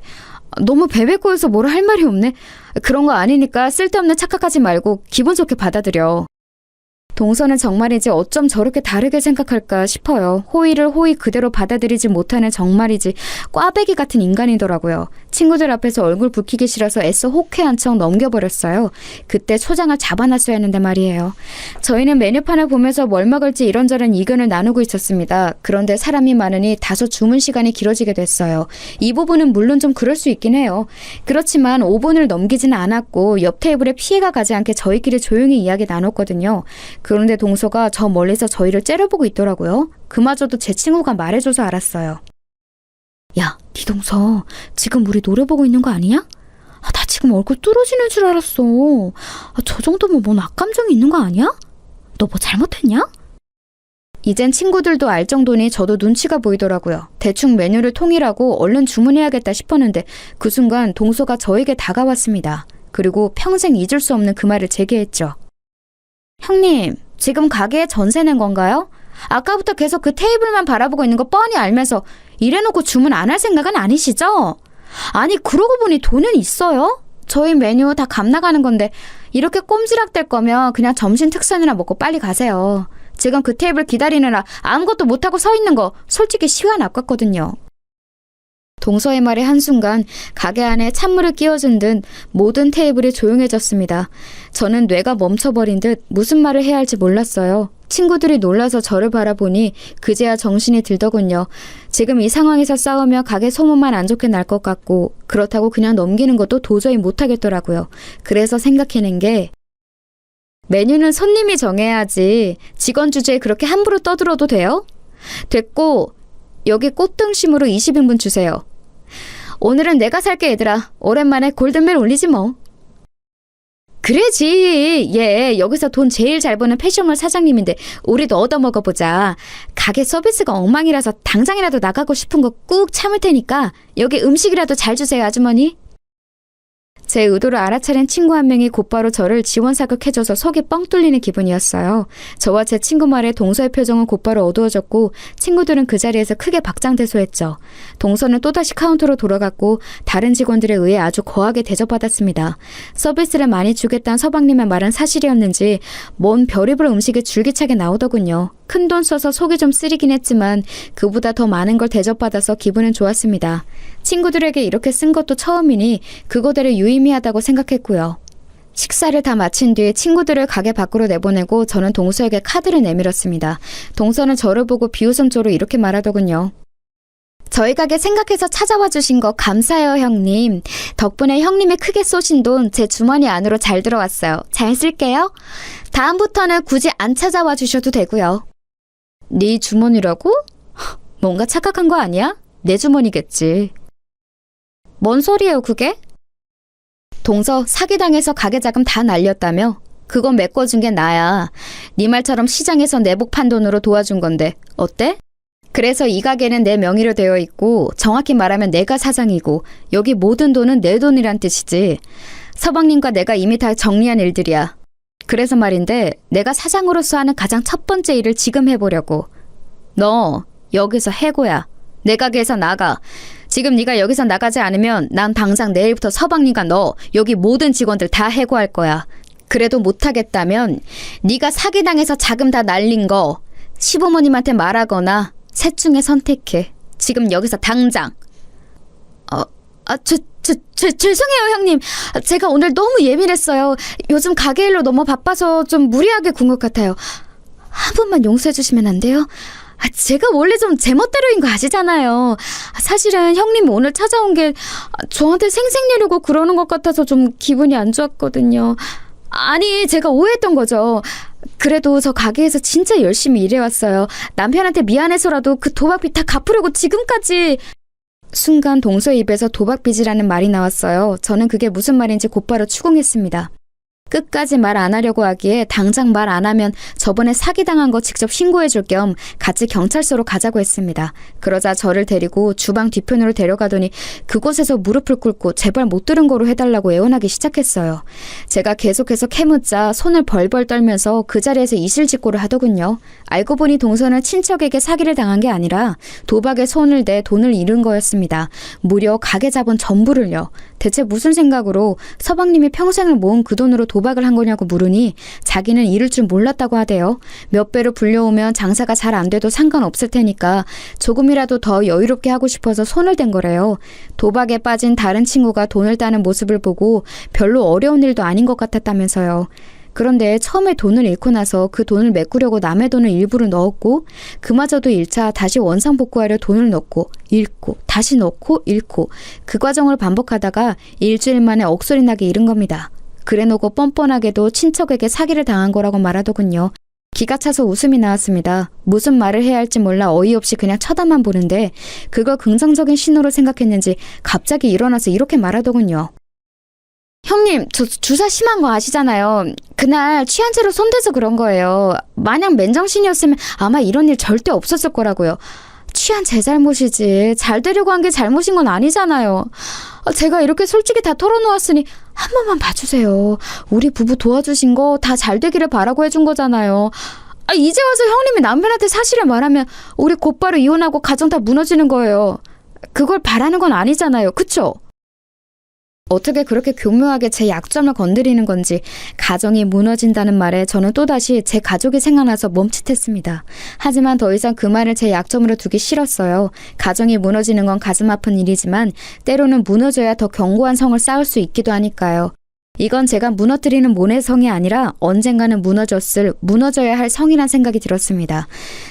너무 베베꼬여서 뭐라 할 말이 없네. 그런 거 아니니까 쓸데없는 착각하지 말고 기분 좋게 받아들여. 동서는 정말이지 어쩜 저렇게 다르게 생각할까 싶어요. 호의를 호의 그대로 받아들이지 못하는 정말이지 꽈배기 같은 인간이더라고요. 친구들 앞에서 얼굴 붉히기 싫어서 애써 호쾌한 척 넘겨버렸어요. 그때 초장을 잡아놨어야 했는데 말이에요. 저희는 메뉴판을 보면서 뭘 먹을지 이런저런 의견을 나누고 있었습니다. 그런데 사람이 많으니 다소 주문 시간이 길어지게 됐어요. 이 부분은 물론 좀 그럴 수 있긴 해요. 그렇지만 5분을 넘기지는 않았고 옆 테이블에 피해가 가지 않게 저희끼리 조용히 이야기 나눴거든요. 그런데 동서가 저 멀리서 저희를 째려보고 있더라고요. 그마저도 제 친구가 말해줘서 알았어요. 야, 네 동서 지금 우리 노래 보고 있는 거 아니야? 나 지금 얼굴 뚫어지는 줄 알았어. 저 정도면 뭔 악감정이 있는 거 아니야? 너 뭐 잘못했냐? 이젠 친구들도 알 정도니 저도 눈치가 보이더라고요. 대충 메뉴를 통일하고 얼른 주문해야겠다 싶었는데 그 순간 동서가 저에게 다가왔습니다. 그리고 평생 잊을 수 없는 그 말을 제기했죠. 형님, 지금 가게에 전세 낸 건가요? 아까부터 계속 그 테이블만 바라보고 있는 거 뻔히 알면서 이래놓고 주문 안 할 생각은 아니시죠? 아니, 그러고 보니 돈은 있어요? 저희 메뉴 다 값 나가는 건데 이렇게 꼼지락댈 거면 그냥 점심 특선이나 먹고 빨리 가세요. 지금 그 테이블 기다리느라 아무것도 못하고 서 있는 거 솔직히 시간 아깝거든요. 동서의 말에 한순간 가게 안에 찬물을 끼워준 듯 모든 테이블이 조용해졌습니다. 저는 뇌가 멈춰버린 듯 무슨 말을 해야 할지 몰랐어요. 친구들이 놀라서 저를 바라보니 그제야 정신이 들더군요. 지금 이 상황에서 싸우며 가게 소문만 안 좋게 날 것 같고 그렇다고 그냥 넘기는 것도 도저히 못하겠더라고요. 그래서 생각해낸 게 메뉴는 손님이 정해야지 직원 주제에 그렇게 함부로 떠들어도 돼요? 됐고 여기 꽃등심으로 20인분 주세요. 오늘은 내가 살게 얘들아. 오랜만에 골든벨 울리지 뭐. 그래지. 얘 여기서 돈 제일 잘 버는 패션몰 사장님인데 우리도 얻어먹어보자. 가게 서비스가 엉망이라서 당장이라도 나가고 싶은 거 꾹 참을 테니까 여기 음식이라도 잘 주세요 아주머니. 제 의도를 알아차린 친구 한 명이 곧바로 저를 지원사격해줘서 속이 뻥 뚫리는 기분이었어요. 저와 제 친구 말에 동서의 표정은 곧바로 어두워졌고 친구들은 그 자리에서 크게 박장대소했죠. 동서는 또다시 카운터로 돌아갔고 다른 직원들에 의해 아주 거하게 대접받았습니다. 서비스를 많이 주겠다는 서방님의 말은 사실이었는지 뭔 별의별 음식이 줄기차게 나오더군요. 큰돈 써서 속이 좀 쓰리긴 했지만 그보다 더 많은 걸 대접받아서 기분은 좋았습니다. 친구들에게 이렇게 쓴 것도 처음이니 그거대로 유의미하다고 생각했고요. 식사를 다 마친 뒤 친구들을 가게 밖으로 내보내고 저는 동서에게 카드를 내밀었습니다. 동서는 저를 보고 비웃음조로 이렇게 말하더군요. 저희 가게 생각해서 찾아와 주신 거 감사해요 형님. 덕분에 형님이 크게 쏘신 돈 제 주머니 안으로 잘 들어왔어요. 잘 쓸게요. 다음부터는 굳이 안 찾아와 주셔도 되고요. 네 주머니라고? 뭔가 착각한 거 아니야? 내 주머니겠지. 뭔 소리예요 그게? 동서 사기당해서 가게 자금 다 날렸다며? 그건 메꿔준 게 나야. 네 말처럼 시장에서 내복 판 돈으로 도와준 건데 어때? 그래서 이 가게는 내 명의로 되어 있고 정확히 말하면 내가 사장이고 여기 모든 돈은 내 돈이란 뜻이지. 서방님과 내가 이미 다 정리한 일들이야. 그래서 말인데 내가 사장으로서 하는 가장 첫 번째 일을 지금 해보려고. 너 여기서 해고야. 내 가게에서 나가. 지금 네가 여기서 나가지 않으면 난 당장 내일부터 서방님과 너 여기 모든 직원들 다 해고할 거야. 그래도 못하겠다면 네가 사기당해서 자금 다 날린 거 시부모님한테 말하거나 셋 중에 선택해. 지금 여기서 당장. 죄송해요 형님. 제가 오늘 너무 예민했어요. 요즘 가게 일로 너무 바빠서 좀 무리하게 군 것 같아요. 한 번만 용서해 주시면 안 돼요? 제가 원래 좀 제멋대로인 거 아시잖아요. 사실은 형님 오늘 찾아온 게 저한테 생색내려고 그러는 것 같아서 좀 기분이 안 좋았거든요. 아니, 제가 오해했던 거죠. 그래도 저 가게에서 진짜 열심히 일해왔어요. 남편한테 미안해서라도 그 도박빚 다 갚으려고 지금까지. 순간 동서의 입에서 도박빚이라는 말이 나왔어요. 저는 그게 무슨 말인지 곧바로 추궁했습니다. 끝까지 말 안 하려고 하기에 당장 말 안 하면 저번에 사기당한 거 직접 신고해 줄 겸 같이 경찰서로 가자고 했습니다. 그러자 저를 데리고 주방 뒤편으로 데려가더니 그곳에서 무릎을 꿇고 제발 못 들은 거로 해달라고 애원하기 시작했어요. 제가 계속해서 캐묻자 손을 벌벌 떨면서 그 자리에서 이실직고를 하더군요. 알고 보니 동서는 친척에게 사기를 당한 게 아니라 도박에 손을 대 돈을 잃은 거였습니다. 무려 가게 자본 전부를요. 대체 무슨 생각으로 서방님이 평생을 모은 그 돈으로 도박을 한 거냐고 물으니 자기는 이럴 줄 몰랐다고 하대요. 몇 배로 불려오면 장사가 잘 안 돼도 상관없을 테니까 조금이라도 더 여유롭게 하고 싶어서 손을 댄 거래요. 도박에 빠진 다른 친구가 돈을 따는 모습을 보고 별로 어려운 일도 아닌 것 같았다면서요. 그런데 처음에 돈을 잃고 나서 그 돈을 메꾸려고 남의 돈을 일부러 넣었고 그마저도 1차 다시 원상복구하려 돈을 넣고 잃고 다시 넣고 잃고 그 과정을 반복하다가 일주일 만에 억소리 나게 잃은 겁니다. 그래놓고 뻔뻔하게도 친척에게 사기를 당한 거라고 말하더군요. 기가 차서 웃음이 나왔습니다. 무슨 말을 해야 할지 몰라 어이없이 그냥 쳐다만 보는데 그걸 긍정적인 신호로 생각했는지 갑자기 일어나서 이렇게 말하더군요. 형님, 저 주사 심한 거 아시잖아요. 그날 취한 채로 손대서 그런 거예요. 만약 맨정신이었으면 아마 이런 일 절대 없었을 거라고요. 취한 제 잘못이지. 잘 되려고 한 게 잘못인 건 아니잖아요. 제가 이렇게 솔직히 다 털어놓았으니 한 번만 봐주세요. 우리 부부 도와주신 거 다 잘 되기를 바라고 해준 거잖아요. 이제 와서 형님이 남편한테 사실을 말하면 우리 곧바로 이혼하고 가정 다 무너지는 거예요. 그걸 바라는 건 아니잖아요. 그쵸? 어떻게 그렇게 교묘하게 제 약점을 건드리는 건지 가정이 무너진다는 말에 저는 또다시 제 가족이 생각나서 멈칫했습니다. 하지만 더 이상 그 말을 제 약점으로 두기 싫었어요. 가정이 무너지는 건 가슴 아픈 일이지만 때로는 무너져야 더 견고한 성을 쌓을 수 있기도 하니까요. 이건 제가 무너뜨리는 모내성이 아니라 언젠가는 무너져야 할 성이란 생각이 들었습니다.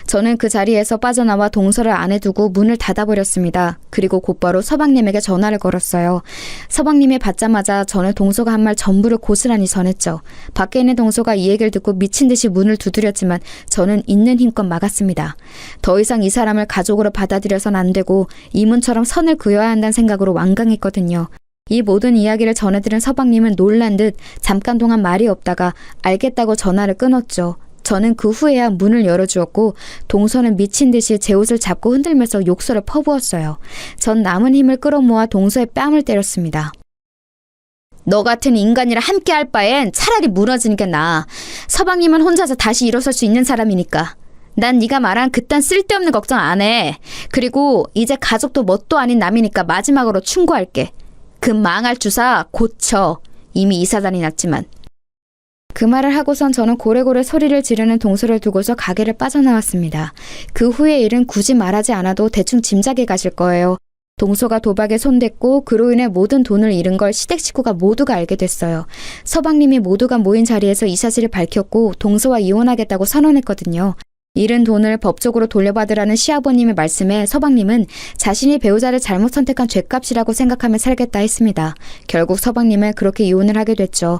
저는 그 자리에서 빠져나와 동서를 안에 두고 문을 닫아버렸습니다. 그리고 곧바로 서방님에게 전화를 걸었어요. 서방님이 받자마자 저는 동서가 한 말 전부를 고스란히 전했죠. 밖에 있는 동서가 이 얘기를 듣고 미친 듯이 문을 두드렸지만 저는 있는 힘껏 막았습니다. 더 이상 이 사람을 가족으로 받아들여선 안 되고 이문처럼 선을 그어야 한다는 생각으로 완강했거든요. 이 모든 이야기를 전해들은 서방님은 놀란 듯 잠깐 동안 말이 없다가 알겠다고 전화를 끊었죠. 저는 그 후에야 문을 열어주었고 동서는 미친 듯이 제 옷을 잡고 흔들면서 욕설을 퍼부었어요. 전 남은 힘을 끌어모아 동서의 뺨을 때렸습니다. 너 같은 인간이랑 함께 할 바엔 차라리 무너지는 게 나아. 서방님은 혼자서 다시 일어설 수 있는 사람이니까. 난 네가 말한 그딴 쓸데없는 걱정 안 해. 그리고 이제 가족도 뭣도 아닌 남이니까 마지막으로 충고할게. 그 망할 주사 고쳐. 이미 이사단이 났지만. 그 말을 하고선 저는 고래고래 소리를 지르는 동서를 두고서 가게를 빠져나왔습니다. 그 후의 일은 굳이 말하지 않아도 대충 짐작이 가실 거예요. 동서가 도박에 손댔고 그로 인해 모든 돈을 잃은 걸 시댁 식구가 모두가 알게 됐어요. 서방님이 모두가 모인 자리에서 이 사실을 밝혔고 동서와 이혼하겠다고 선언했거든요. 잃은 돈을 법적으로 돌려받으라는 시아버님의 말씀에 서방님은 자신이 배우자를 잘못 선택한 죗값이라고 생각하며 살겠다 했습니다. 결국 서방님은 그렇게 이혼을 하게 됐죠.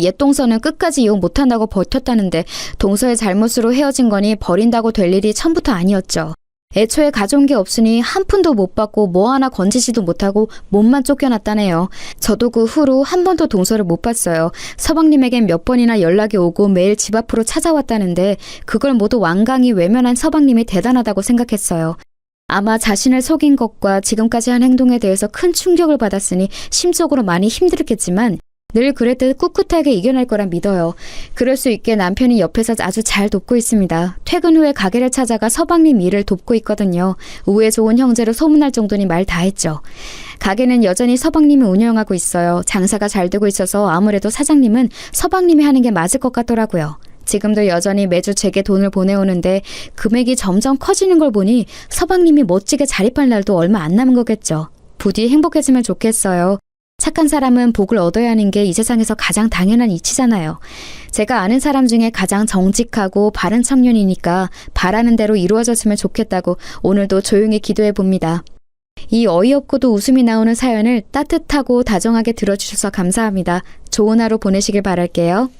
옛 동서는 끝까지 이혼 못한다고 버텼다는데 동서의 잘못으로 헤어진 거니 버린다고 될 일이 처음부터 아니었죠. 애초에 가져온 게 없으니 한 푼도 못 받고 뭐 하나 건지지도 못하고 몸만 쫓겨났다네요. 저도 그 후로 한 번도 동서를 못 봤어요. 서방님에겐 몇 번이나 연락이 오고 매일 집 앞으로 찾아왔다는데 그걸 모두 완강히 외면한 서방님이 대단하다고 생각했어요. 아마 자신을 속인 것과 지금까지 한 행동에 대해서 큰 충격을 받았으니 심적으로 많이 힘들었겠지만 늘 그랬듯 꿋꿋하게 이겨낼 거라 믿어요. 그럴 수 있게 남편이 옆에서 아주 잘 돕고 있습니다. 퇴근 후에 가게를 찾아가 서방님 일을 돕고 있거든요. 우애 좋은 형제로 소문날 정도니 말 다 했죠. 가게는 여전히 서방님이 운영하고 있어요. 장사가 잘 되고 있어서 아무래도 사장님은 서방님이 하는 게 맞을 것 같더라고요. 지금도 여전히 매주 제게 돈을 보내오는데 금액이 점점 커지는 걸 보니 서방님이 멋지게 자립할 날도 얼마 안 남은 거겠죠. 부디 행복해지면 좋겠어요. 착한 사람은 복을 얻어야 하는 게 이 세상에서 가장 당연한 이치잖아요. 제가 아는 사람 중에 가장 정직하고 바른 청년이니까 바라는 대로 이루어졌으면 좋겠다고 오늘도 조용히 기도해 봅니다. 이 어이없고도 웃음이 나오는 사연을 따뜻하고 다정하게 들어주셔서 감사합니다. 좋은 하루 보내시길 바랄게요.